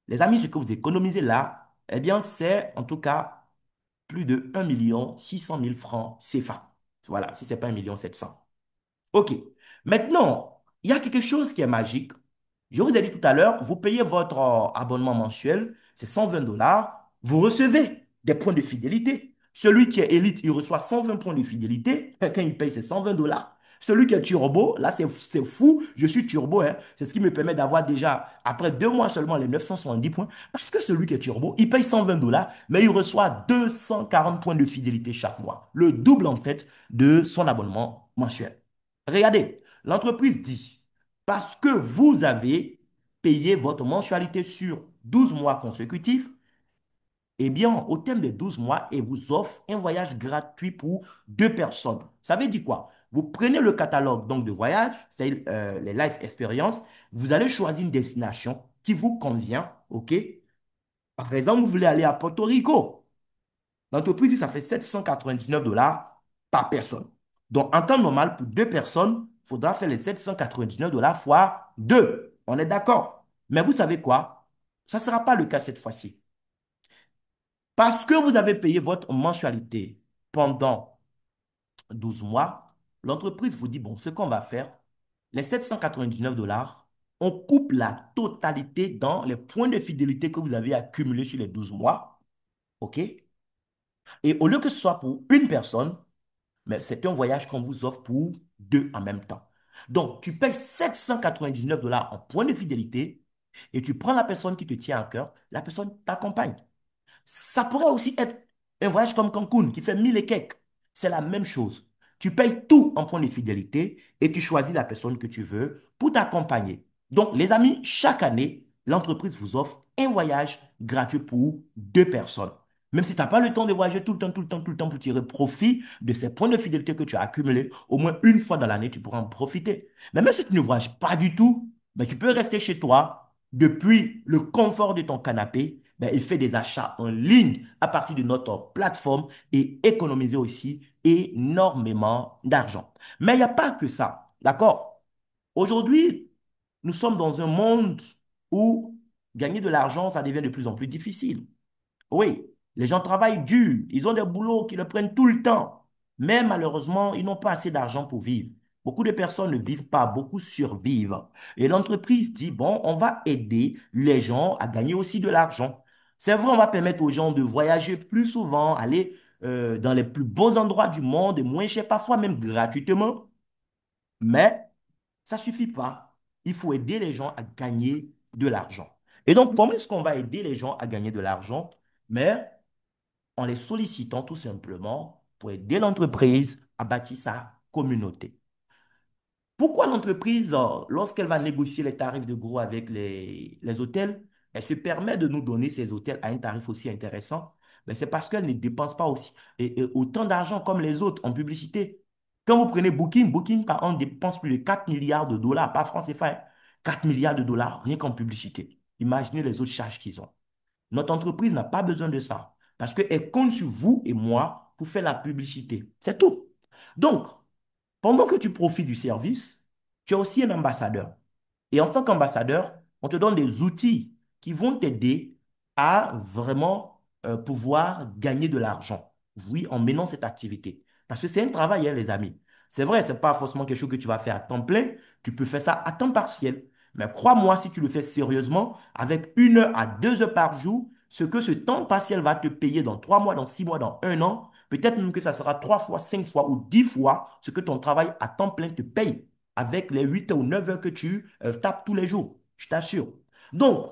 Les amis, ce que vous économisez là, eh bien, c'est en tout cas plus de 1 600 000 francs CFA. Voilà, si ce n'est pas 1 700 000. OK. Maintenant, il y a quelque chose qui est magique. Je vous ai dit tout à l'heure, vous payez votre abonnement mensuel, c'est 120 dollars. Vous recevez des points de fidélité. Celui qui est élite, il reçoit 120 points de fidélité. Quelqu'un, il paye ses 120 dollars. Celui qui est turbo, là, c'est fou. Je suis turbo, hein. C'est ce qui me permet d'avoir déjà, après 2 mois seulement, les 970 points. Parce que celui qui est turbo, il paye 120 dollars, mais il reçoit 240 points de fidélité chaque mois. Le double, en fait, de son abonnement mensuel. Regardez, l'entreprise dit, parce que vous avez payé votre mensualité sur 12 mois consécutifs, eh bien, au terme des 12 mois, elle vous offre un voyage gratuit pour 2 personnes. Ça veut dire quoi? Vous prenez le catalogue donc de voyage, c'est les Life Experience, vous allez choisir une destination qui vous convient, OK? Par exemple, vous voulez aller à Porto Rico. L'entreprise dit ça fait 799 dollars par personne. Donc, en temps normal, pour 2 personnes, il faudra faire les 799 dollars fois 2. On est d'accord. Mais vous savez quoi? Ça ne sera pas le cas cette fois-ci. Parce que vous avez payé votre mensualité pendant 12 mois, l'entreprise vous dit, bon, ce qu'on va faire, les 799 dollars, on coupe la totalité dans les points de fidélité que vous avez accumulés sur les 12 mois. OK? Et au lieu que ce soit pour une personne, mais c'est un voyage qu'on vous offre pour deux en même temps. Donc, tu payes 799 dollars en points de fidélité et tu prends la personne qui te tient à cœur, la personne t'accompagne. Ça pourrait aussi être un voyage comme Cancun qui fait 1000 et quelques. C'est la même chose. Tu payes tout en point de fidélité et tu choisis la personne que tu veux pour t'accompagner. Donc, les amis, chaque année, l'entreprise vous offre un voyage gratuit pour 2 personnes. Même si tu n'as pas le temps de voyager tout le temps, tout le temps, tout le temps pour tirer profit de ces points de fidélité que tu as accumulés, au moins une fois dans l'année, tu pourras en profiter. Mais même si tu ne voyages pas du tout, ben, tu peux rester chez toi depuis le confort de ton canapé, ben, il fait des achats en ligne à partir de notre plateforme et économiser aussi énormément d'argent. Mais il n'y a pas que ça, d'accord? Aujourd'hui, nous sommes dans un monde où gagner de l'argent, ça devient de plus en plus difficile. Oui, les gens travaillent dur, ils ont des boulots qui le prennent tout le temps, mais malheureusement, ils n'ont pas assez d'argent pour vivre. Beaucoup de personnes ne vivent pas, beaucoup survivent. Et l'entreprise dit, bon, on va aider les gens à gagner aussi de l'argent. C'est vrai, on va permettre aux gens de voyager plus souvent, aller dans les plus beaux endroits du monde, et moins cher, parfois même gratuitement, mais ça ne suffit pas. Il faut aider les gens à gagner de l'argent. Et donc, comment est-ce qu'on va aider les gens à gagner de l'argent? Mais en les sollicitant tout simplement pour aider l'entreprise à bâtir sa communauté. Pourquoi l'entreprise, lorsqu'elle va négocier les tarifs de gros avec les hôtels, elle se permet de nous donner ces hôtels à un tarif aussi intéressant? Ben, c'est parce qu'elle ne dépense pas aussi, et autant d'argent comme les autres en publicité. Quand vous prenez Booking, Booking par an dépense plus de 4 milliards de dollars, pas francs CFA, hein, 4 milliards de dollars rien qu'en publicité. Imaginez les autres charges qu'ils ont. Notre entreprise n'a pas besoin de ça parce qu'elle compte sur vous et moi pour faire la publicité. C'est tout. Donc, pendant que tu profites du service, tu as aussi un ambassadeur. Et en tant qu'ambassadeur, on te donne des outils qui vont t'aider à vraiment pouvoir gagner de l'argent. Oui, en menant cette activité. Parce que c'est un travail, hein, les amis. C'est vrai, ce n'est pas forcément quelque chose que tu vas faire à temps plein. Tu peux faire ça à temps partiel. Mais crois-moi, si tu le fais sérieusement, avec 1 heure à 2 heures par jour, ce que ce temps partiel va te payer dans 3 mois, dans 6 mois, dans un an, peut-être même que ça sera 3 fois, 5 fois ou 10 fois ce que ton travail à temps plein te paye avec les 8 ou 9 heures que tu tapes tous les jours. Je t'assure. Donc,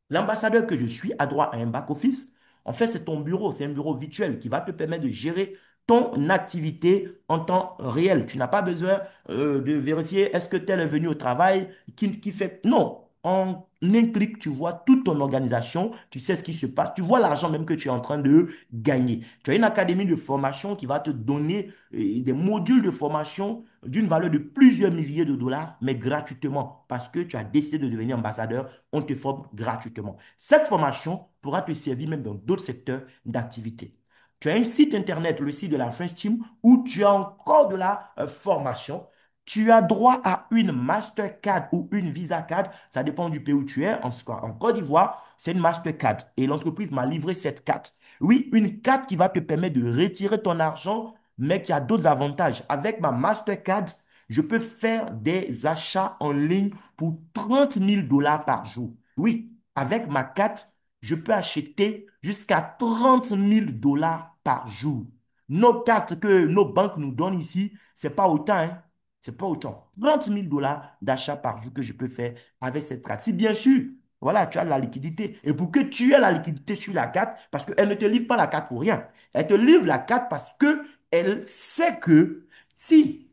l'ambassadeur que je suis a droit à un back-office. En fait, c'est ton bureau, c'est un bureau virtuel qui va te permettre de gérer ton activité en temps réel. Tu n'as pas besoin de vérifier est-ce que tel est venu au travail, qui fait... Non, en un clic, tu vois toute ton organisation, tu sais ce qui se passe, tu vois l'argent même que tu es en train de gagner. Tu as une académie de formation qui va te donner des modules de formation d'une valeur de plusieurs milliers de dollars, mais gratuitement, parce que tu as décidé de devenir ambassadeur, on te forme gratuitement. Cette formation pourra te servir même dans d'autres secteurs d'activité. Tu as un site internet, le site de la French Team, où tu as encore de la formation. Tu as droit à une Mastercard ou une Visa Card, ça dépend du pays où tu es. En Côte d'Ivoire, c'est une Mastercard et l'entreprise m'a livré cette carte. Oui, une carte qui va te permettre de retirer ton argent, mais qui a d'autres avantages. Avec ma Mastercard, je peux faire des achats en ligne pour 30 000 $ par jour. Oui, avec ma carte, je peux acheter jusqu'à 30 000 $ par jour. Nos cartes que nos banques nous donnent ici, c'est pas autant, hein. C'est pas autant. 30 000 $ d'achat par jour que je peux faire avec cette carte. Si bien sûr, voilà, tu as la liquidité. Et pour que tu aies la liquidité sur la carte, parce qu'elle ne te livre pas la carte pour rien. Elle te livre la carte parce que elle sait que si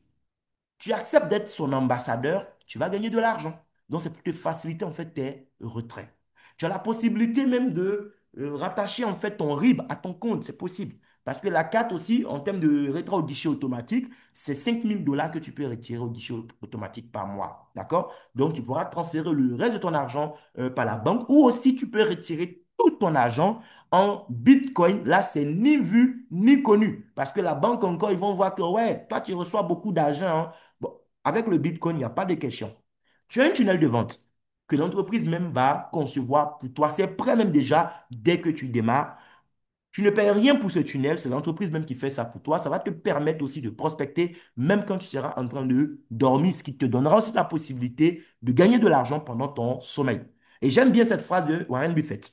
tu acceptes d'être son ambassadeur, tu vas gagner de l'argent. Donc, c'est pour te faciliter en fait tes retraits. Tu as la possibilité même de rattacher en fait ton RIB à ton compte, c'est possible. Parce que la carte aussi, en termes de retrait au guichet automatique, c'est 5 000 $ que tu peux retirer au guichet automatique par mois. D'accord? Donc, tu pourras transférer le reste de ton argent par la banque ou aussi tu peux retirer tout ton argent en Bitcoin. Là, c'est ni vu ni connu. Parce que la banque encore, ils vont voir que, ouais, toi, tu reçois beaucoup d'argent, hein. Bon, avec le Bitcoin, il n'y a pas de question. Tu as un tunnel de vente que l'entreprise même va concevoir pour toi. C'est prêt même déjà dès que tu démarres. Tu ne payes rien pour ce tunnel, c'est l'entreprise même qui fait ça pour toi. Ça va te permettre aussi de prospecter même quand tu seras en train de dormir, ce qui te donnera aussi la possibilité de gagner de l'argent pendant ton sommeil. Et j'aime bien cette phrase de Warren Buffett.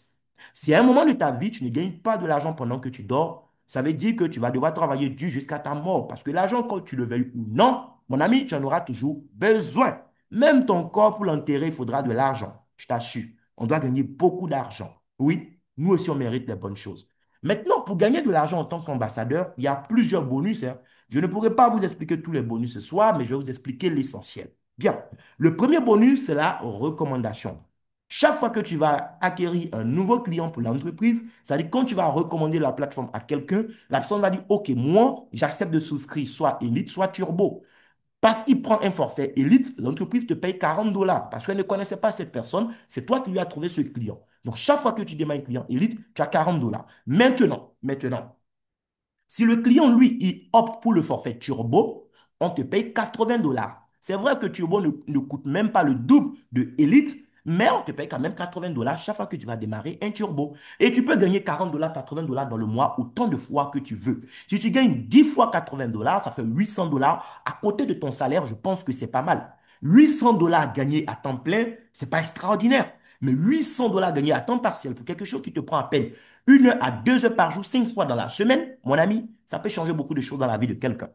Si à un moment de ta vie, tu ne gagnes pas de l'argent pendant que tu dors, ça veut dire que tu vas devoir travailler dur jusqu'à ta mort. Parce que l'argent, quand tu le veuilles ou non, mon ami, tu en auras toujours besoin. Même ton corps, pour l'enterrer, il faudra de l'argent. Je t'assure. On doit gagner beaucoup d'argent. Oui, nous aussi, on mérite les bonnes choses. Maintenant, pour gagner de l'argent en tant qu'ambassadeur, il y a plusieurs bonus, hein. Je ne pourrai pas vous expliquer tous les bonus ce soir, mais je vais vous expliquer l'essentiel. Bien, le premier bonus, c'est la recommandation. Chaque fois que tu vas acquérir un nouveau client pour l'entreprise, c'est-à-dire quand tu vas recommander la plateforme à quelqu'un, la personne va dire, OK, moi, j'accepte de souscrire soit Elite, soit Turbo. Parce qu'il prend un forfait Elite, l'entreprise te paye 40 $ parce qu'elle ne connaissait pas cette personne. C'est toi qui lui as trouvé ce client. Donc, chaque fois que tu démarres un client Elite, tu as 40 $. Maintenant, si le client, lui, il opte pour le forfait Turbo, on te paye 80 $. C'est vrai que Turbo ne coûte même pas le double de Elite, mais on te paye quand même 80 $ chaque fois que tu vas démarrer un Turbo. Et tu peux gagner 40 $, 80 $ dans le mois autant de fois que tu veux. Si tu gagnes 10 fois 80 $, ça fait 800 $ à côté de ton salaire, je pense que c'est pas mal. 800 $ gagnés à temps plein, c'est pas extraordinaire. Mais 800 $ gagnés à temps partiel pour quelque chose qui te prend à peine 1 heure à 2 heures par jour, 5 fois dans la semaine, mon ami, ça peut changer beaucoup de choses dans la vie de quelqu'un.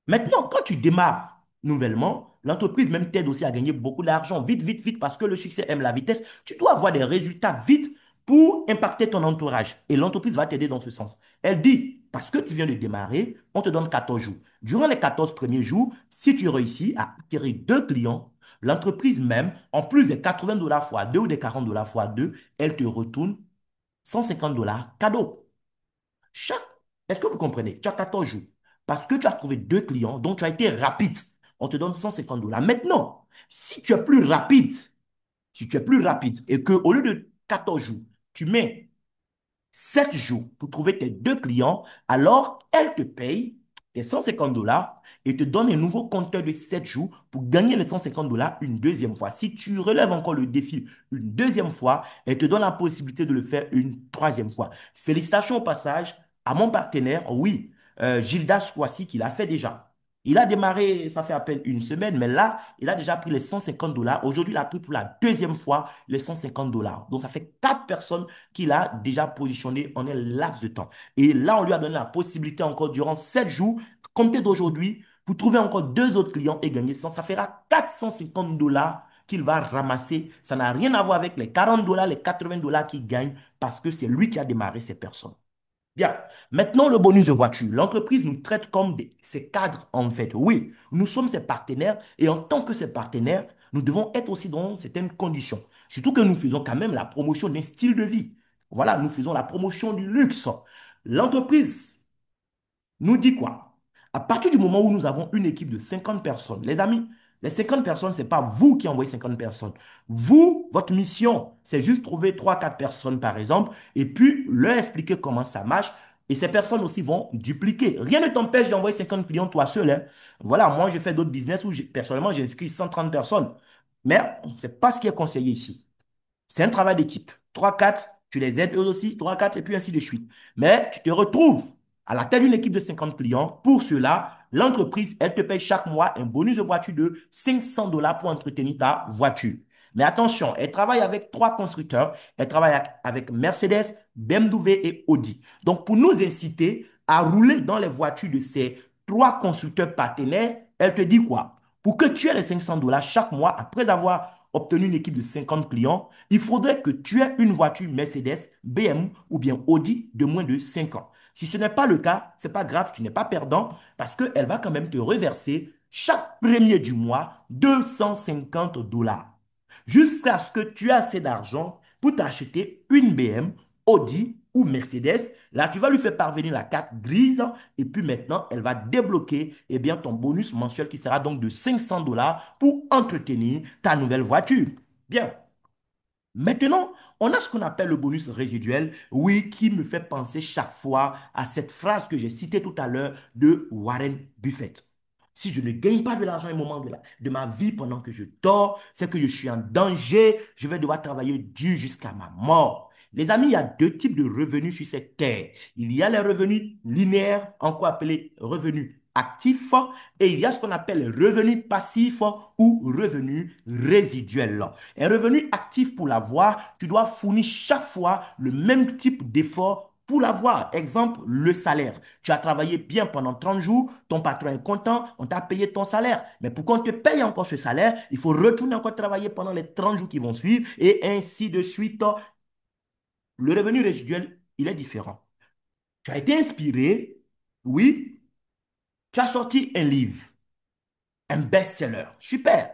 Maintenant, quand tu démarres nouvellement, l'entreprise même t'aide aussi à gagner beaucoup d'argent, vite, vite, vite, parce que le succès aime la vitesse. Tu dois avoir des résultats vite pour impacter ton entourage. Et l'entreprise va t'aider dans ce sens. Elle dit, parce que tu viens de démarrer, on te donne 14 jours. Durant les 14 premiers jours, si tu réussis à acquérir 2 clients, l'entreprise même, en plus des 80 $ fois 2 ou des 40 $ fois 2, elle te retourne 150 $ cadeau. Chaque, est-ce que vous comprenez? Tu as 14 jours. Parce que tu as trouvé 2 clients, donc tu as été rapide. On te donne 150 $ Maintenant, si tu es plus rapide et que au lieu de 14 jours, tu mets 7 jours pour trouver tes 2 clients, alors elle te paye tes 150 $ et te donne un nouveau compteur de 7 jours pour gagner les 150 $ une deuxième fois. Si tu relèves encore le défi une deuxième fois, elle te donne la possibilité de le faire une troisième fois. Félicitations au passage à mon partenaire, oui, Gildas Kwasi, qui l'a fait déjà. Il a démarré, ça fait à peine une semaine, mais là, il a déjà pris les 150 $. Aujourd'hui, il a pris pour la deuxième fois les 150 $. Donc, ça fait 4 personnes qu'il a déjà positionné en un laps de temps. Et là, on lui a donné la possibilité encore durant 7 jours, compter d'aujourd'hui, pour trouver encore 2 autres clients et gagner 100. Ça fera 450 $ qu'il va ramasser. Ça n'a rien à voir avec les 40 $, les 80 $ qu'il gagne parce que c'est lui qui a démarré ces personnes. Bien. Maintenant, le bonus de voiture. L'entreprise nous traite comme ses cadres, en fait. Oui, nous sommes ses partenaires et en tant que ses partenaires, nous devons être aussi dans certaines conditions. Surtout que nous faisons quand même la promotion d'un style de vie. Voilà, nous faisons la promotion du luxe. L'entreprise nous dit quoi? À partir du moment où nous avons une équipe de 50 personnes, les amis, les 50 personnes, ce n'est pas vous qui envoyez 50 personnes. Vous, votre mission, c'est juste trouver 3 4 personnes, par exemple, et puis leur expliquer comment ça marche Et ces personnes aussi vont dupliquer. Rien ne t'empêche d'envoyer 50 clients toi seul, hein. Voilà, moi, je fais d'autres business où personnellement, j'ai inscrit 130 personnes. Mais ce n'est pas ce qui est conseillé ici. C'est un travail d'équipe. Trois, quatre, tu les aides eux aussi, trois, quatre, et puis ainsi de suite. Mais tu te retrouves à la tête d'une équipe de 50 clients. Pour cela, l'entreprise, elle te paye chaque mois un bonus de voiture de 500 dollars pour entretenir ta voiture. Mais attention, elle travaille avec trois constructeurs. Elle travaille avec Mercedes, BMW et Audi. Donc, pour nous inciter à rouler dans les voitures de ces trois constructeurs partenaires, elle te dit quoi? Pour que tu aies les 500 dollars chaque mois, après avoir obtenu une équipe de 50 clients, il faudrait que tu aies une voiture Mercedes, BMW ou bien Audi de moins de 5 ans. Si ce n'est pas le cas, ce n'est pas grave, tu n'es pas perdant parce qu'elle va quand même te reverser chaque premier du mois 250 dollars jusqu'à ce que tu aies assez d'argent pour t'acheter une BM, Audi ou Mercedes. Là, tu vas lui faire parvenir la carte grise et puis maintenant, elle va débloquer eh bien, ton bonus mensuel qui sera donc de 500 dollars pour entretenir ta nouvelle voiture. Bien. Maintenant, on a ce qu'on appelle le bonus résiduel, oui, qui me fait penser chaque fois à cette phrase que j'ai citée tout à l'heure de Warren Buffett. Si je ne gagne pas de l'argent au moment de ma vie pendant que je dors, c'est que je suis en danger, je vais devoir travailler dur jusqu'à ma mort. Les amis, il y a deux types de revenus sur cette terre. Il y a les revenus linéaires, encore appelés revenus actifs, et il y a ce qu'on appelle les revenus passifs ou revenus résiduels. Un revenu actif pour l'avoir, tu dois fournir chaque fois le même type d'effort pour l'avoir. Exemple, le salaire. Tu as travaillé bien pendant 30 jours, ton patron est content, on t'a payé ton salaire. Mais pour qu'on te paye encore ce salaire, il faut retourner encore travailler pendant les 30 jours qui vont suivre et ainsi de suite. Le revenu résiduel, il est différent. Tu as été inspiré, oui, tu as sorti un livre, un best-seller. Super.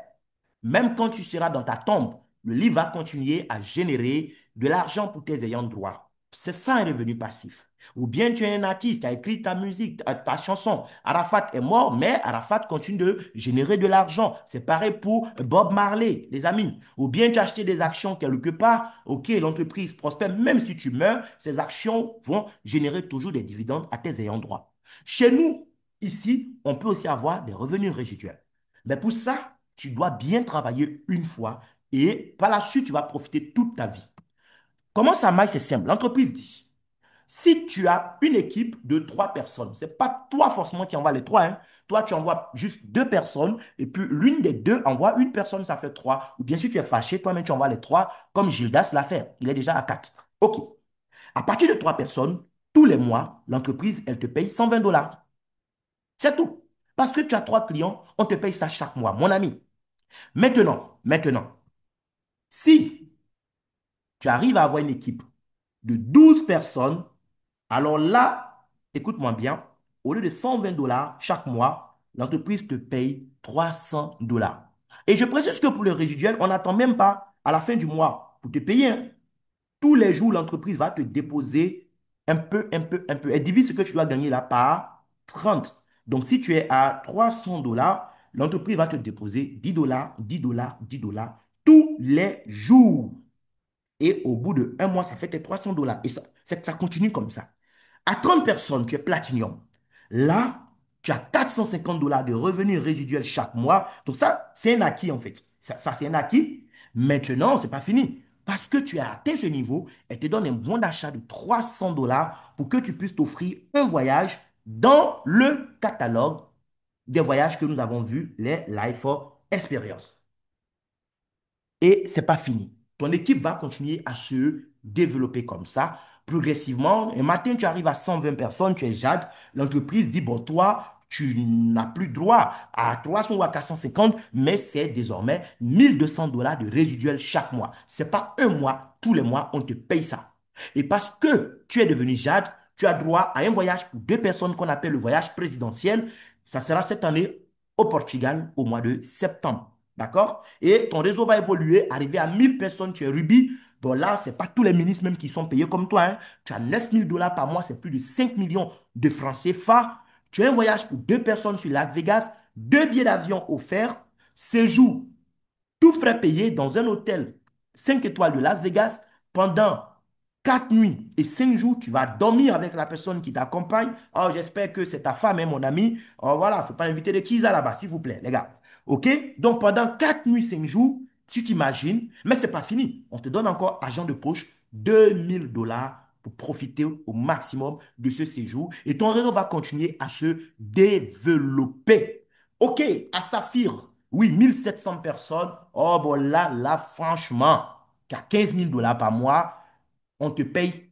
Même quand tu seras dans ta tombe, le livre va continuer à générer de l'argent pour tes ayants droit. C'est ça un revenu passif. Ou bien tu es un artiste, tu as écrit ta musique, ta chanson. Arafat est mort, mais Arafat continue de générer de l'argent. C'est pareil pour Bob Marley, les amis. Ou bien tu as acheté des actions quelque part, ok, l'entreprise prospère, même si tu meurs, ces actions vont générer toujours des dividendes à tes ayants droit. Chez nous, ici, on peut aussi avoir des revenus résiduels. Mais pour ça, tu dois bien travailler une fois et par la suite, tu vas profiter toute ta vie. Comment ça marche? C'est simple. L'entreprise dit, si tu as une équipe de trois personnes, ce n'est pas toi forcément qui envoie les trois, hein. Toi, tu envoies juste deux personnes et puis l'une des deux envoie une personne, ça fait trois. Ou bien si tu es fâché, toi-même, tu envoies les trois, comme Gildas l'a fait. Il est déjà à quatre. OK. À partir de trois personnes, tous les mois, l'entreprise, elle te paye 120 dollars. C'est tout. Parce que tu as trois clients, on te paye ça chaque mois, mon ami. Maintenant, si tu arrives à avoir une équipe de 12 personnes, alors là, écoute-moi bien, au lieu de 120 dollars chaque mois, l'entreprise te paye 300 dollars. Et je précise que pour le résiduel, on n'attend même pas à la fin du mois pour te payer, hein. Tous les jours, l'entreprise va te déposer un peu, un peu, un peu. Elle divise ce que tu dois gagner là par 30. Donc, si tu es à 300 dollars, l'entreprise va te déposer 10 dollars, 10 dollars, 10 dollars tous les jours. Et au bout de un mois, ça fait tes 300 dollars. Et ça continue comme ça. À 30 personnes, tu es Platinum. Là, tu as 450 dollars de revenus résiduels chaque mois. Donc ça, c'est un acquis en fait. Ça c'est un acquis. Maintenant, ce n'est pas fini. Parce que tu as atteint ce niveau, elle te donne un bon d'achat de 300 dollars pour que tu puisses t'offrir un voyage dans le catalogue des voyages que nous avons vus, les Life Experience. Et c'est pas fini. Ton équipe va continuer à se développer comme ça, progressivement. Un matin, tu arrives à 120 personnes, tu es Jade. L'entreprise dit, bon, toi, tu n'as plus droit à 300 ou à 450, mais c'est désormais 1200 dollars de résiduel chaque mois. C'est pas un mois, tous les mois, on te paye ça. Et parce que tu es devenu Jade, tu as droit à un voyage pour deux personnes qu'on appelle le voyage présidentiel. Ça sera cette année au Portugal au mois de septembre. D'accord? Et ton réseau va évoluer, arriver à 1000 personnes, tu es Ruby. Bon, là, ce n'est pas tous les ministres même qui sont payés comme toi, hein. Tu as 9000 dollars par mois, c'est plus de 5 millions de francs CFA. Tu as un voyage pour deux personnes sur Las Vegas, deux billets d'avion offerts, séjour, tout frais payé dans un hôtel 5 étoiles de Las Vegas pendant 4 nuits et 5 jours, tu vas dormir avec la personne qui t'accompagne. Oh, j'espère que c'est ta femme, hein, mon ami. Oh, voilà, il ne faut pas inviter des Kisa là-bas, s'il vous plaît, les gars. OK? Donc, pendant 4 nuits, 5 jours, tu t'imagines, mais ce n'est pas fini. On te donne encore, argent de poche, $2 000 pour profiter au maximum de ce séjour. Et ton réseau va continuer à se développer. OK, à Saphir, oui, 1 700 personnes. Oh, bon, là, franchement, qu'à $15 000 par mois, on te paye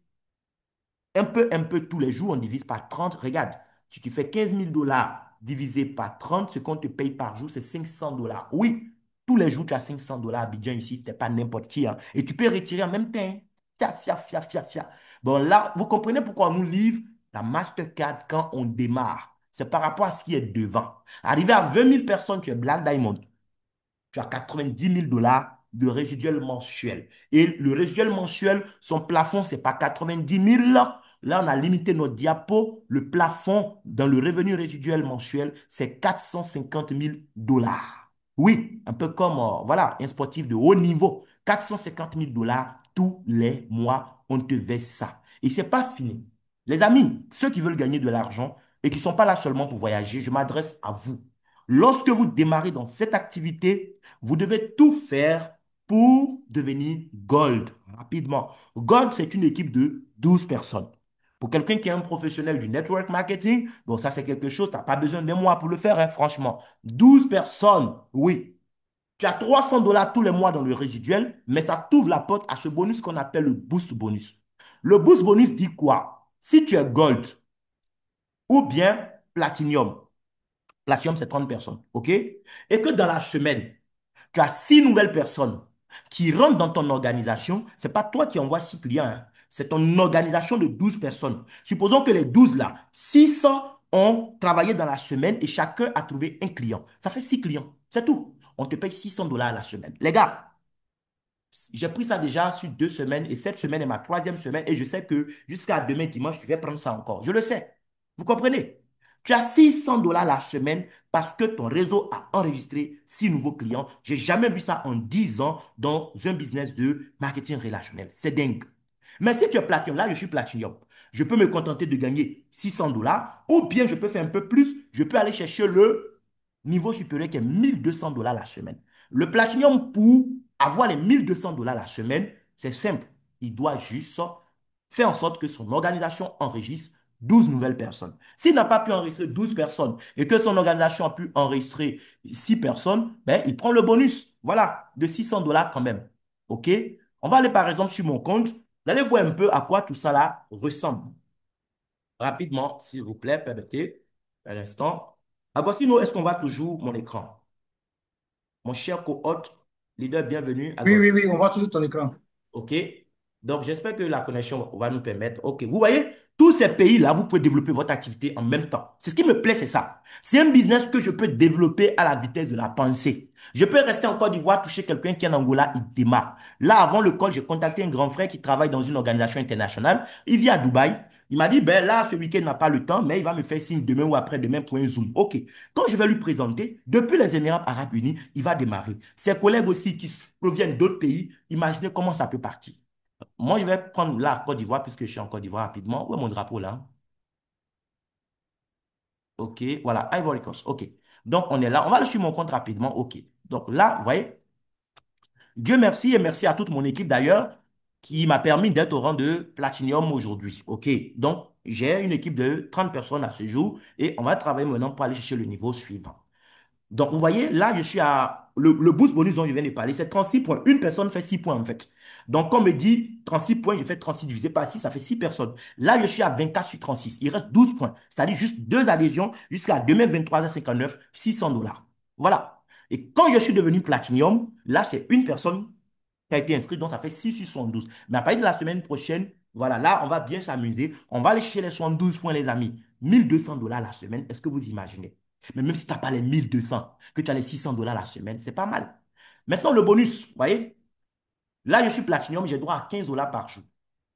un peu tous les jours, on divise par 30. Regarde, si tu fais $15 000 divisé par 30, ce qu'on te paye par jour, c'est $500. Oui, tous les jours, tu as $500 à Abidjan ici, tu n'es pas n'importe qui, hein. Et tu peux retirer en même temps, hein. Fia, fia, fia, fia, fia. Bon, là, vous comprenez pourquoi on nous livre la Mastercard quand on démarre. C'est par rapport à ce qui est devant. Arrivé à 20 000 personnes, tu es Black Diamond. Tu as $90 000 de résiduel mensuel. Et le résiduel mensuel, son plafond, ce n'est pas 90 000. Là, on a limité notre diapo. Le plafond dans le revenu résiduel mensuel, c'est $450 000. Oui, un peu comme voilà, un sportif de haut niveau. $450 000 tous les mois, on te verse ça. Et ce n'est pas fini. Les amis, ceux qui veulent gagner de l'argent et qui ne sont pas là seulement pour voyager, je m'adresse à vous. Lorsque vous démarrez dans cette activité, vous devez tout faire pour devenir Gold rapidement. Gold, c'est une équipe de 12 personnes. Pour quelqu'un qui est un professionnel du network marketing, bon, ça c'est quelque chose, tu n'as pas besoin de moi pour le faire, hein, franchement. 12 personnes, oui. Tu as $300 tous les mois dans le résiduel, mais ça t'ouvre la porte à ce bonus qu'on appelle le boost bonus. Le boost bonus dit quoi? Si tu es Gold ou bien Platinum, Platinum c'est 30 personnes, ok? Et que dans la semaine, tu as 6 nouvelles personnes qui rentrent dans ton organisation. Ce n'est pas toi qui envoies 6 clients, hein. C'est ton organisation de 12 personnes. Supposons que les 12 là, 6 ont travaillé dans la semaine et chacun a trouvé un client. Ça fait 6 clients. C'est tout. On te paye $600 la semaine. Les gars, j'ai pris ça déjà sur 2 semaines et cette semaine est ma troisième semaine et je sais que jusqu'à demain dimanche, je vais prendre ça encore. Je le sais. Vous comprenez? Tu as $600 la semaine parce que ton réseau a enregistré 6 nouveaux clients. Je n'ai jamais vu ça en 10 ans dans un business de marketing relationnel. C'est dingue. Mais si tu es Platinum, là je suis Platinum, je peux me contenter de gagner $600 ou bien je peux faire un peu plus. Je peux aller chercher le niveau supérieur qui est $1 200 la semaine. Le Platinum, pour avoir les $1 200 la semaine, c'est simple. Il doit juste faire en sorte que son organisation enregistre 12 nouvelles personnes. S'il n'a pas pu enregistrer 12 personnes et que son organisation a pu enregistrer 6 personnes, ben, il prend le bonus. Voilà, de $600 quand même. OK? On va aller par exemple sur mon compte. Vous allez voir un peu à quoi tout ça là ressemble. Rapidement, s'il vous plaît, permettez un instant. Agostino, est-ce qu'on voit toujours mon écran? Mon cher co-hôte, leader, bienvenue, Oui, oui, Agostino. oui, on voit toujours ton écran. OK? Donc, j'espère que la connexion va nous permettre. OK. Vous voyez, tous ces pays-là, vous pouvez développer votre activité en même temps. C'est ce qui me plaît, c'est ça. C'est un business que je peux développer à la vitesse de la pensée. Je peux rester en Côte d'Ivoire, toucher quelqu'un qui est en Angola, il démarre. Là, avant le call, j'ai contacté un grand frère qui travaille dans une organisation internationale. Il vit à Dubaï. Il m'a dit, ben là, ce week-end, il n'a pas le temps, mais il va me faire signe demain ou après-demain pour un Zoom. OK. Quand je vais lui présenter, depuis les Émirats Arabes Unis, il va démarrer. Ses collègues aussi qui proviennent d'autres pays, imaginez comment ça peut partir. Moi, je vais prendre la Côte d'Ivoire puisque je suis en Côte d'Ivoire rapidement. Où est mon drapeau là? OK, voilà, Ivory Coast. OK. Donc, on est là. On va aller sur mon compte rapidement. OK. Donc là, vous voyez, Dieu merci et merci à toute mon équipe d'ailleurs qui m'a permis d'être au rang de Platinum aujourd'hui. OK. Donc, j'ai une équipe de 30 personnes à ce jour et on va travailler maintenant pour aller chercher le niveau suivant. Donc, vous voyez, là, je suis à. Le boost bonus dont je viens de parler, c'est 36 points. Une personne fait 6 points, en fait. Donc, quand on me dit 36 points, je fais 36 divisé par 6, ça fait 6 personnes. Là, je suis à 24 sur 36. Il reste 12 points. C'est-à-dire juste deux adhésions jusqu'à demain 23h59, $600. Voilà. Et quand je suis devenu Platinum, là, c'est une personne qui a été inscrite, donc ça fait 6 sur 72. Mais à partir de la semaine prochaine, voilà, là, on va bien s'amuser. On va aller chercher les 72 points, les amis. $1 200 la semaine, est-ce que vous imaginez? Mais même si tu n'as pas les 1 200, que tu as les $600 la semaine, c'est pas mal. Maintenant, le bonus, vous voyez, là, je suis Platinum, j'ai droit à $15 par jour.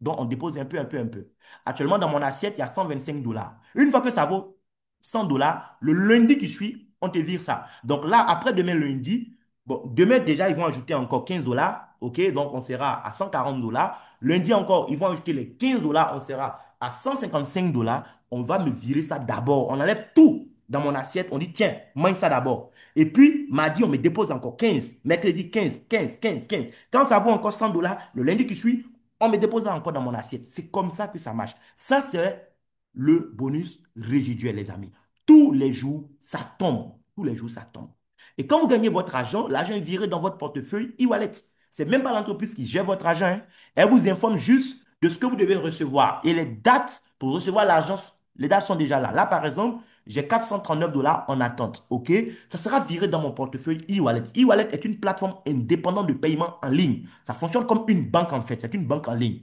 Donc, on dépose un peu, un peu, un peu. Actuellement, dans mon assiette, il y a $125. Une fois que ça vaut $100, le lundi qui suit, on te vire ça. Donc là, après demain lundi, bon, demain déjà, ils vont ajouter encore $15. OK, donc on sera à $140. Lundi encore, ils vont ajouter les 15 dollars, on sera à 155 dollars. On va me virer ça d'abord. On enlève tout dans mon assiette. On dit, tiens, mange ça d'abord. Et puis, mardi, on me dépose encore 15. Mercredi, 15, 15, 15, 15. Quand ça vaut encore 100 dollars, le lundi qui suit, on me dépose ça encore dans mon assiette. C'est comme ça que ça marche. Ça, c'est le bonus résiduel, les amis. Tous les jours, ça tombe. Tous les jours, ça tombe. Et quand vous gagnez votre argent, l'argent est viré dans votre portefeuille e-wallet. C'est même pas l'entreprise qui gère votre argent, hein. Elle vous informe juste de ce que vous devez recevoir. Et les dates pour recevoir l'argent, les dates sont déjà là. Là, par exemple, j'ai 439 dollars en attente. OK? Ça sera viré dans mon portefeuille e-wallet. E-wallet est une plateforme indépendante de paiement en ligne. Ça fonctionne comme une banque en fait. C'est une banque en ligne.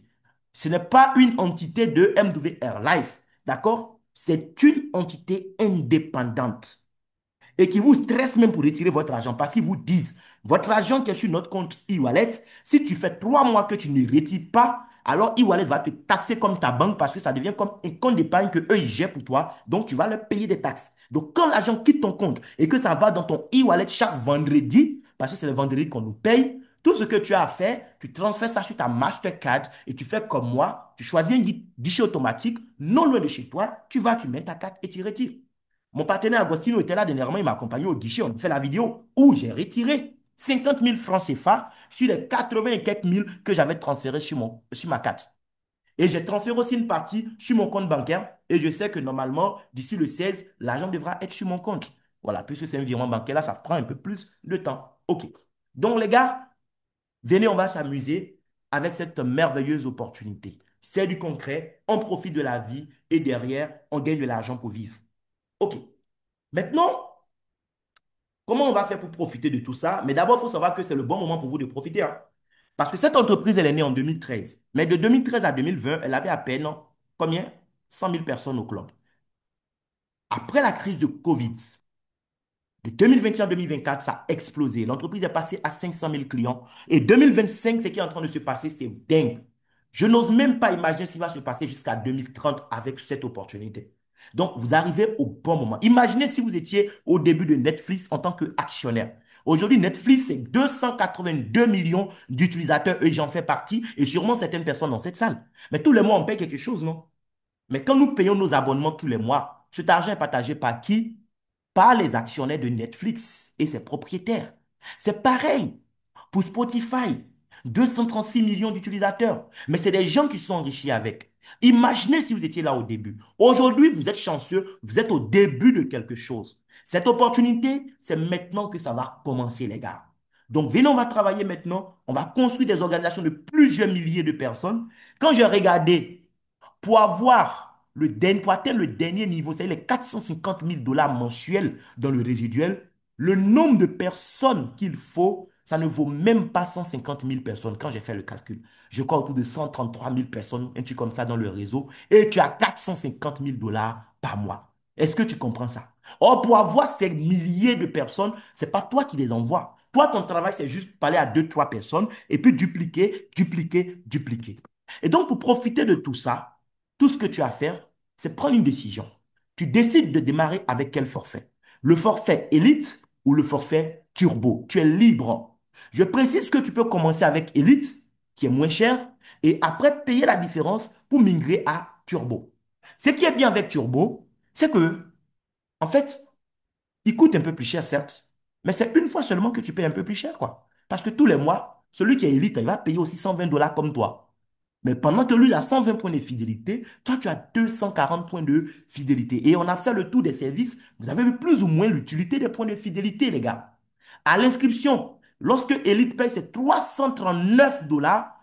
Ce n'est pas une entité de MWR Life. D'accord? C'est une entité indépendante et qui vous stressent même pour retirer votre argent parce qu'ils vous disent, votre argent qui est sur notre compte e-wallet, si tu fais 3 mois que tu ne retires pas, alors e-wallet va te taxer comme ta banque parce que ça devient comme un compte d'épargne que eux ils gèrent pour toi. Donc, tu vas leur payer des taxes. Donc, quand l'argent quitte ton compte et que ça va dans ton e-wallet chaque vendredi, parce que c'est le vendredi qu'on nous paye, tout ce que tu as à faire, tu transfères ça sur ta Mastercard et tu fais comme moi, tu choisis un guichet automatique non loin de chez toi, tu vas, tu mets ta carte et tu retires. Mon partenaire Agostino était là dernièrement, il m'a accompagné au guichet, on a fait la vidéo où j'ai retiré 50 000 francs CFA sur les 80 et quelques mille que j'avais transférés sur ma carte. Et j'ai transféré aussi une partie sur mon compte bancaire et je sais que normalement, d'ici le 16, l'argent devra être sur mon compte. Voilà, puisque c'est un virement bancaire, là, ça prend un peu plus de temps. OK. Donc, les gars, venez, on va s'amuser avec cette merveilleuse opportunité. C'est du concret, on profite de la vie et derrière, on gagne de l'argent pour vivre. OK. Maintenant, comment on va faire pour profiter de tout ça? Mais d'abord, il faut savoir que c'est le bon moment pour vous de profiter, hein. Parce que cette entreprise, elle est née en 2013. Mais de 2013 à 2020, elle avait à peine, combien? 100 000 personnes au club. Après la crise de Covid, de 2021 à 2024, ça a explosé. L'entreprise est passée à 500 000 clients. Et 2025, ce qui est en train de se passer, c'est dingue. Je n'ose même pas imaginer ce qui va se passer jusqu'à 2030 avec cette opportunité. Donc, vous arrivez au bon moment. Imaginez si vous étiez au début de Netflix en tant qu'actionnaire. Aujourd'hui, Netflix, c'est 282 millions d'utilisateurs et j'en fais partie et sûrement certaines personnes dans cette salle. Mais tous les mois, on paye quelque chose, non? Mais quand nous payons nos abonnements tous les mois, cet argent est partagé par qui? Par les actionnaires de Netflix et ses propriétaires. C'est pareil pour Spotify. 236 millions d'utilisateurs. Mais c'est des gens qui sont enrichis avec. Imaginez si vous étiez là au début. Aujourd'hui, vous êtes chanceux, vous êtes au début de quelque chose. Cette opportunité, c'est maintenant que ça va commencer, les gars. Donc, venez, on va travailler maintenant. On va construire des organisations de plusieurs milliers de personnes. Quand j'ai regardé pour avoir pour atteindre le dernier niveau, c'est-à-dire les 450 000 dollars mensuels dans le résiduel, le nombre de personnes qu'il faut, ça ne vaut même pas 150 000 personnes quand j'ai fait le calcul. Je crois autour de 133 000 personnes, un truc comme ça dans le réseau, et tu as 450 000 dollars par mois. Est-ce que tu comprends ça? Or, pour avoir ces milliers de personnes, ce n'est pas toi qui les envoies. Toi, ton travail, c'est juste parler à deux, trois personnes et puis dupliquer, dupliquer, dupliquer. Et donc, pour profiter de tout ça, tout ce que tu as à faire, c'est prendre une décision. Tu décides de démarrer avec quel forfait? Le forfait Elite ou le forfait Turbo? Tu es libre. Je précise que tu peux commencer avec Elite, qui est moins cher, et après payer la différence pour migrer à Turbo. Ce qui est bien avec Turbo, c'est que, en fait, il coûte un peu plus cher, certes, mais c'est une fois seulement que tu payes un peu plus cher, quoi. Parce que tous les mois, celui qui est Elite, il va payer aussi 120 dollars comme toi. Mais pendant que lui, il a 120 points de fidélité, toi, tu as 240 points de fidélité. Et on a fait le tour des services. Vous avez vu plus ou moins l'utilité des points de fidélité, les gars. À l'inscription, lorsque Elite paye ses 339 dollars,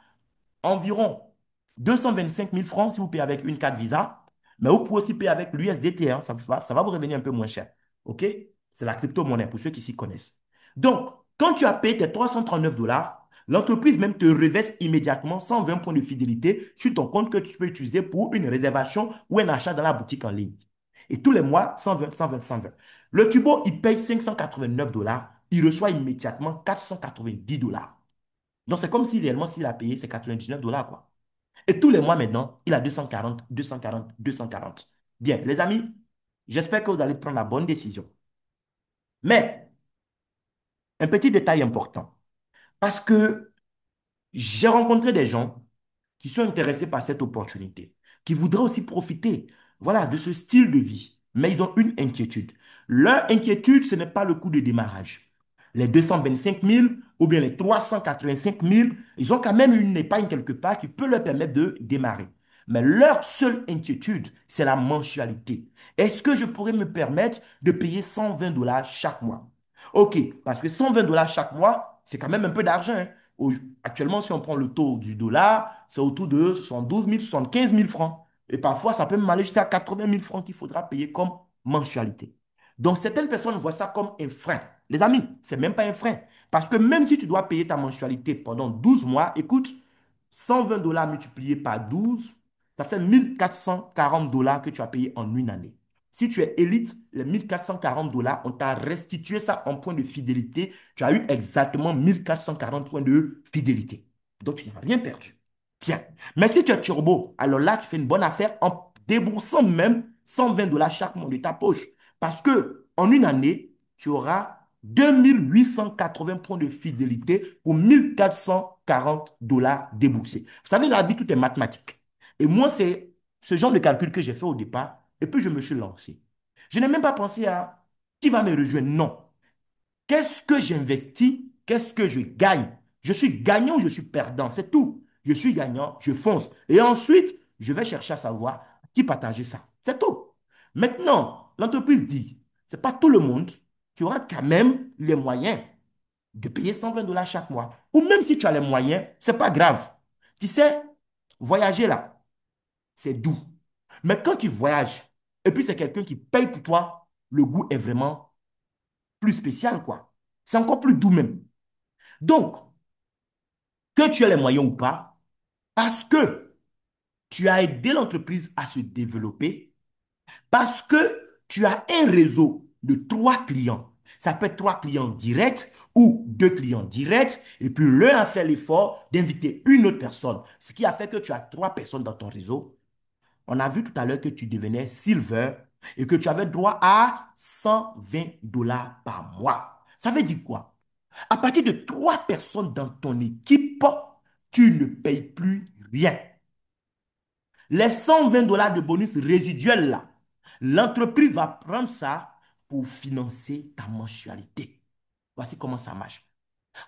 environ 225 000 francs si vous payez avec une carte Visa. Mais vous pouvez aussi payer avec l'USDT, hein, ça va vous revenir un peu moins cher. OK? C'est la crypto-monnaie pour ceux qui s'y connaissent. Donc, quand tu as payé tes 339 dollars, l'entreprise même te reverse immédiatement 120 points de fidélité sur ton compte que tu peux utiliser pour une réservation ou un achat dans la boutique en ligne. Et tous les mois, 120, 120, 120. Le tubo, il paye 589 dollars. Il reçoit immédiatement 490 dollars. Donc, c'est comme si réellement, s'il a payé ses 99 dollars, quoi. Et tous les mois maintenant, il a 240, 240, 240. Bien, les amis, j'espère que vous allez prendre la bonne décision. Mais, un petit détail important. Parce que j'ai rencontré des gens qui sont intéressés par cette opportunité, qui voudraient aussi profiter, voilà, de ce style de vie. Mais ils ont une inquiétude. Leur inquiétude, ce n'est pas le coût de démarrage. Les 225 000 ou bien les 385 000, ils ont quand même une épargne quelque part qui peut leur permettre de démarrer. Mais leur seule inquiétude, c'est la mensualité. Est-ce que je pourrais me permettre de payer 120 $ chaque mois? OK, parce que 120 $ chaque mois, c'est quand même un peu d'argent, hein. Actuellement, si on prend le taux du dollar, c'est autour de 72 000, 75 000 francs. Et parfois, ça peut même aller jusqu'à 80 000 francs qu'il faudra payer comme mensualité. Donc, certaines personnes voient ça comme un frein. Les amis, c'est même pas un frein. Parce que même si tu dois payer ta mensualité pendant 12 mois, écoute, 120 $ multiplié par 12, ça fait 1 440 $ que tu as payé en une année. Si tu es élite, les 1 440 $, on t'a restitué ça en point de fidélité. Tu as eu exactement 1 440 points de fidélité. Donc, tu n'as rien perdu. Tiens. Mais si tu es turbo, alors là, tu fais une bonne affaire en déboursant même 120 $ chaque mois de ta poche. Parce que en une année, tu auras 2 880 points de fidélité pour 1 440 $ déboursés. Vous savez, la vie, tout est mathématique. Et moi, c'est ce genre de calcul que j'ai fait au départ. Et puis, je me suis lancé. Je n'ai même pas pensé à qui va me rejoindre. Non. Qu'est-ce que j'investis? Qu'est-ce que je gagne? Je suis gagnant ou je suis perdant? C'est tout. Je suis gagnant, je fonce. Et ensuite, je vais chercher à savoir qui partager ça. C'est tout. Maintenant, l'entreprise dit, ce n'est pas tout le monde qui aura quand même les moyens de payer 120 $ chaque mois. Ou même si tu as les moyens, ce n'est pas grave. Tu sais, voyager là, c'est doux. Mais quand tu voyages, et puis c'est quelqu'un qui paye pour toi, le goût est vraiment plus spécial, quoi. C'est encore plus doux même. Donc, que tu aies les moyens ou pas, parce que tu as aidé l'entreprise à se développer, parce que tu as un réseau de 3 clients. Ça peut être 3 clients directs ou 2 clients directs. Et puis l'un a fait l'effort d'inviter une autre personne. Ce qui a fait que tu as 3 personnes dans ton réseau. On a vu tout à l'heure que tu devenais silver et que tu avais droit à 120 $ par mois. Ça veut dire quoi? À partir de 3 personnes dans ton équipe, tu ne payes plus rien. Les 120 $ de bonus résiduels là, l'entreprise va prendre ça pour financer ta mensualité. Voici comment ça marche.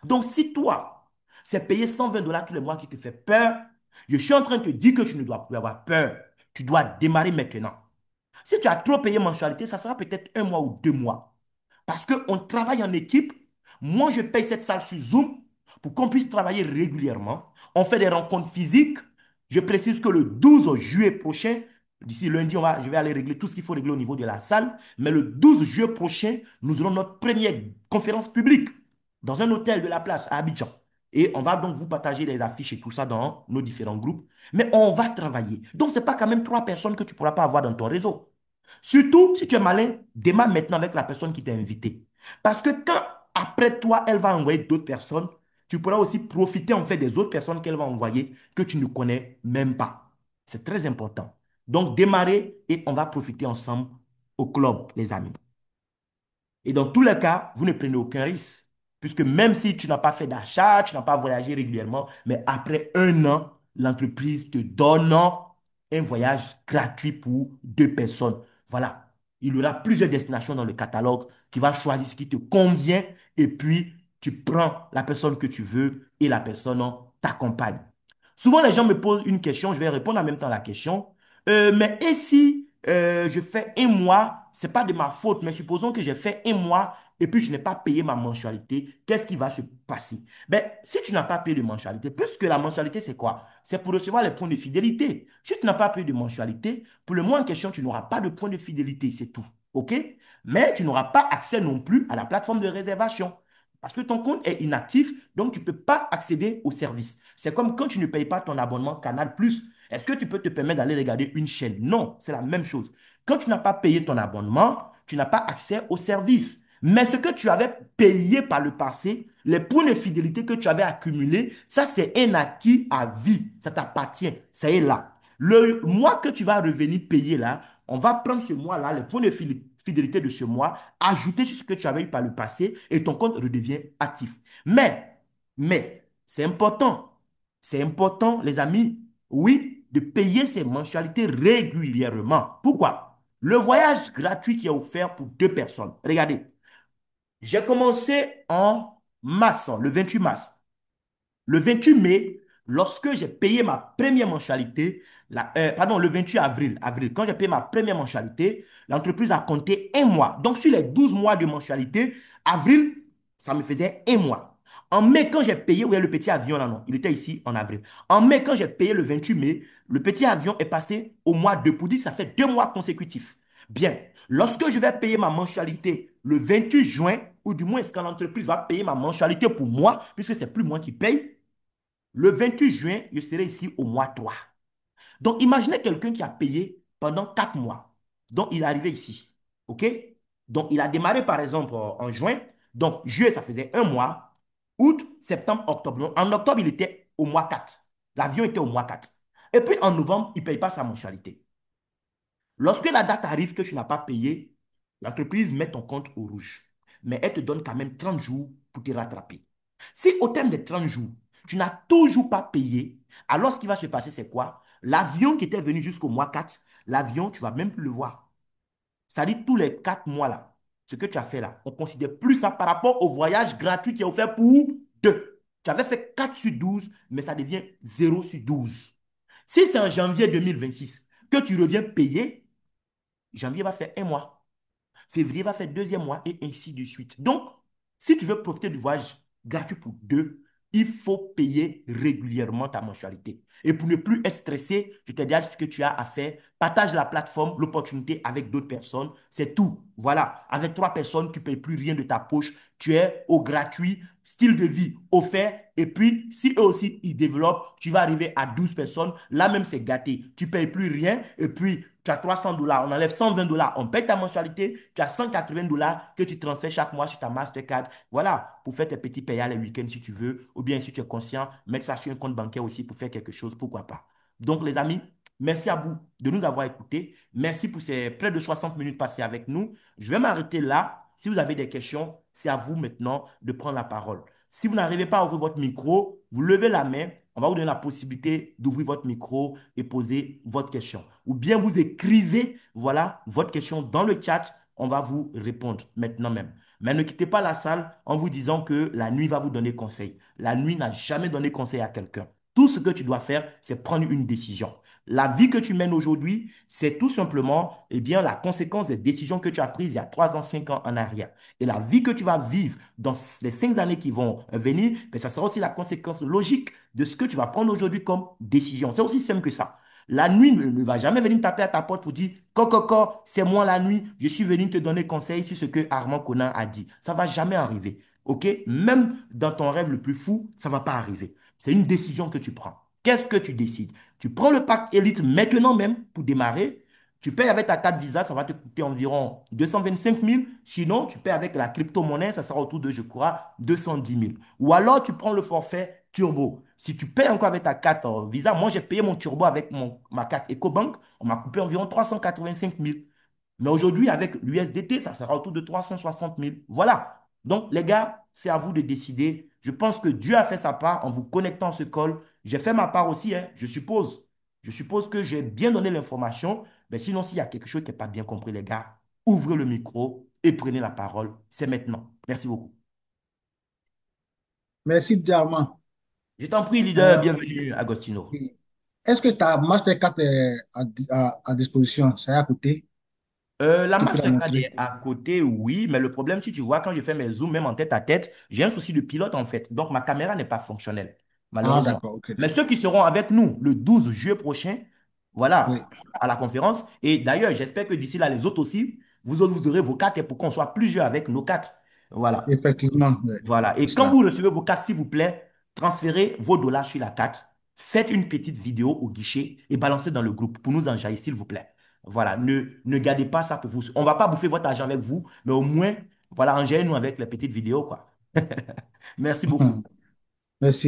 Donc, si toi, c'est payer 120 $ tous les mois qui te fait peur, je suis en train de te dire que tu ne dois plus avoir peur. Tu dois démarrer maintenant. Si tu as trop payé mensualité, ça sera peut-être 1 mois ou 2 mois. Parce qu'on travaille en équipe. Moi, je paye cette salle sur Zoom pour qu'on puisse travailler régulièrement. On fait des rencontres physiques. Je précise que le 12 juillet prochain, d'ici lundi, je vais aller régler tout ce qu'il faut régler au niveau de la salle. Mais le 12 juillet prochain, nous aurons notre première conférence publique dans un hôtel de la place à Abidjan. Et on va donc vous partager les affiches et tout ça dans nos différents groupes. Mais on va travailler. Donc, ce n'est pas quand même 3 personnes que tu ne pourras pas avoir dans ton réseau. Surtout, si tu es malin, démarre maintenant avec la personne qui t'a invité. Parce que quand, après toi, elle va envoyer d'autres personnes, tu pourras aussi profiter en fait des autres personnes qu'elle va envoyer que tu ne connais même pas. C'est très important. Donc, démarrer et on va profiter ensemble au club, les amis. Et dans tous les cas, vous ne prenez aucun risque. Puisque même si tu n'as pas fait d'achat, tu n'as pas voyagé régulièrement, mais après un an, l'entreprise te donne un voyage gratuit pour 2 personnes. Voilà. Il y aura plusieurs destinations dans le catalogue. Tu vas choisir ce qui te convient et puis tu prends la personne que tu veux et la personne t'accompagne. Souvent, les gens me posent une question, je vais répondre en même temps à la question. Mais et si je fais un mois, ce n'est pas de ma faute, mais supposons que j'ai fait un mois et puis je n'ai pas payé ma mensualité, qu'est-ce qui va se passer? Ben, si tu n'as pas payé de mensualité, puisque la mensualité, c'est quoi? C'est pour recevoir les points de fidélité. Si tu n'as pas payé de mensualité, pour le mois en question, tu n'auras pas de points de fidélité, c'est tout. OK? Mais tu n'auras pas accès non plus à la plateforme de réservation. Parce que ton compte est inactif, donc tu ne peux pas accéder au service. C'est comme quand tu ne payes pas ton abonnement Canal+. Est-ce que tu peux te permettre d'aller regarder une chaîne? Non, c'est la même chose. Quand tu n'as pas payé ton abonnement, tu n'as pas accès au service. Mais ce que tu avais payé par le passé, les points de fidélité que tu avais accumulés, ça c'est un acquis à vie. Ça t'appartient. Ça est là. Le mois que tu vas revenir payer là, on va prendre ce mois-là, les points de fidélité de ce mois, ajouter sur ce que tu avais eu par le passé et ton compte redevient actif. Mais, c'est important. C'est important, les amis. Oui, de payer ses mensualités régulièrement. Pourquoi? Le voyage gratuit qui est offert pour deux personnes. Regardez, j'ai commencé en mars, le 28 mars. Le 28 mai, lorsque j'ai payé ma première mensualité, pardon, le 28 avril, quand j'ai payé ma première mensualité, l'entreprise a compté un mois. Donc, sur les 12 mois de mensualité, avril, ça me faisait un mois. En mai, quand j'ai payé, vous voyez le petit avion là, non, il était ici en avril. En mai, quand j'ai payé le 28 mai, le petit avion est passé au mois 2 pour dire que ça fait 2 mois consécutifs. Bien, lorsque je vais payer ma mensualité le 28 juin, ou du moins, est-ce que l'entreprise va payer ma mensualité pour moi, puisque c'est plus moi qui paye, le 28 juin, je serai ici au mois 3. Donc, imaginez quelqu'un qui a payé pendant 4 mois. Donc, il est arrivé ici. OK? Donc, il a démarré, par exemple, en juin. Donc, juillet, ça faisait un mois. Août, septembre, octobre. Donc, en octobre, il était au mois 4. L'avion était au mois 4. Et puis, en novembre, il ne paye pas sa mensualité. Lorsque la date arrive que tu n'as pas payé, l'entreprise met ton compte au rouge. Mais elle te donne quand même 30 jours pour te rattraper. Si au terme des 30 jours, tu n'as toujours pas payé, alors ce qui va se passer, c'est quoi? L'avion qui était venu jusqu'au mois 4, l'avion, tu ne vas même plus le voir. C'est-à-dire tous les 4 mois là, ce que tu as fait là, on ne considère plus ça par rapport au voyage gratuit qui est offert pour deux. Tu avais fait 4 sur 12, mais ça devient 0 sur 12. Si c'est en janvier 2026 que tu reviens payer, janvier va faire un mois. Février va faire deuxième mois et ainsi de suite. Donc, si tu veux profiter du voyage gratuit pour deux, il faut payer régulièrement ta mensualité. Et pour ne plus être stressé, je te dis ce que tu as à faire. Partage la plateforme, l'opportunité avec d'autres personnes. C'est tout. Voilà. Avec 3 personnes, tu ne payes plus rien de ta poche. Tu es au gratuit, style de vie offert. Et puis, si eux aussi, ils développent, tu vas arriver à 12 personnes. Là même, c'est gâté. Tu ne payes plus rien. Et puis, tu as 300 $, on enlève 120 $, on paye ta mensualité, tu as 180 $ que tu transfères chaque mois sur ta Mastercard. Voilà, pour faire tes petits payages les week-ends si tu veux, ou bien si tu es conscient, mettre ça sur un compte bancaire aussi pour faire quelque chose, pourquoi pas. Donc, les amis, merci à vous de nous avoir écoutés. Merci pour ces près de 60 minutes passées avec nous. Je vais m'arrêter là. Si vous avez des questions, c'est à vous maintenant de prendre la parole. Si vous n'arrivez pas à ouvrir votre micro, vous levez la main. On va vous donner la possibilité d'ouvrir votre micro et poser votre question. Ou bien vous écrivez, voilà, votre question dans le chat. On va vous répondre maintenant même. Mais ne quittez pas la salle en vous disant que la nuit va vous donner conseil. La nuit n'a jamais donné conseil à quelqu'un. Tout ce que tu dois faire, c'est prendre une décision. La vie que tu mènes aujourd'hui, c'est tout simplement eh bien, la conséquence des décisions que tu as prises il y a 3 ans, 5 ans en arrière. Et la vie que tu vas vivre dans les 5 années qui vont venir, ben, ça sera aussi la conséquence logique de ce que tu vas prendre aujourd'hui comme décision. C'est aussi simple que ça. La nuit ne va jamais venir taper à ta porte pour dire, Coco, c'est moi la nuit, je suis venu te donner conseil sur ce que Armand Conan a dit. Ça ne va jamais arriver. OK? Même dans ton rêve le plus fou, ça ne va pas arriver. C'est une décision que tu prends. Qu'est-ce que tu décides? Tu prends le pack Elite maintenant même pour démarrer. Tu payes avec ta carte Visa, ça va te coûter environ 225 000. Sinon, tu payes avec la crypto-monnaie, ça sera autour de, je crois, 210 000. Ou alors, tu prends le forfait Turbo. Si tu payes encore avec ta carte Visa, moi, j'ai payé mon Turbo avec ma carte EcoBank, on m'a coupé environ 385 000. Mais aujourd'hui, avec l'USDT, ça sera autour de 360 000. Voilà. Donc, les gars, c'est à vous de décider. Je pense que Dieu a fait sa part en vous connectant à ce call. J'ai fait ma part aussi, hein, je suppose. Je suppose que j'ai bien donné l'information. Mais sinon, s'il y a quelque chose qui n'est pas bien compris, les gars, ouvrez le micro et prenez la parole. C'est maintenant. Merci beaucoup. Merci, Diamant. Je t'en prie, leader. Euh, Bienvenue, Agostino. Est-ce que ta Mastercard est à disposition? C'est à côté? La Tu peux la Mastercard montrer? est à côté, oui, mais le problème, si tu vois, quand je fais mes zooms, même en tête à tête, j'ai un souci de pilote en fait. Donc, ma caméra n'est pas fonctionnelle, Ah, malheureusement. d'accord, ok, Mais d'accord. ceux qui seront avec nous le 12 juillet prochain, Oui, voilà, à la conférence. Et d'ailleurs, j'espère que d'ici là, les autres aussi, vous autres, vous aurez vos cartes et pour qu'on soit plusieurs avec nos cartes. Voilà. effectivement, oui, Voilà. c'est Et quand cela. vous recevez vos cartes, s'il vous plaît, transférez vos dollars sur la carte, faites une petite vidéo au guichet et balancez dans le groupe pour nous enjailler, s'il vous plaît. Voilà. Ne gardez pas ça pour vous. On ne va pas bouffer votre argent avec vous, mais au moins, voilà, enjaillez-nous avec les petites vidéos, quoi. Merci beaucoup. Merci.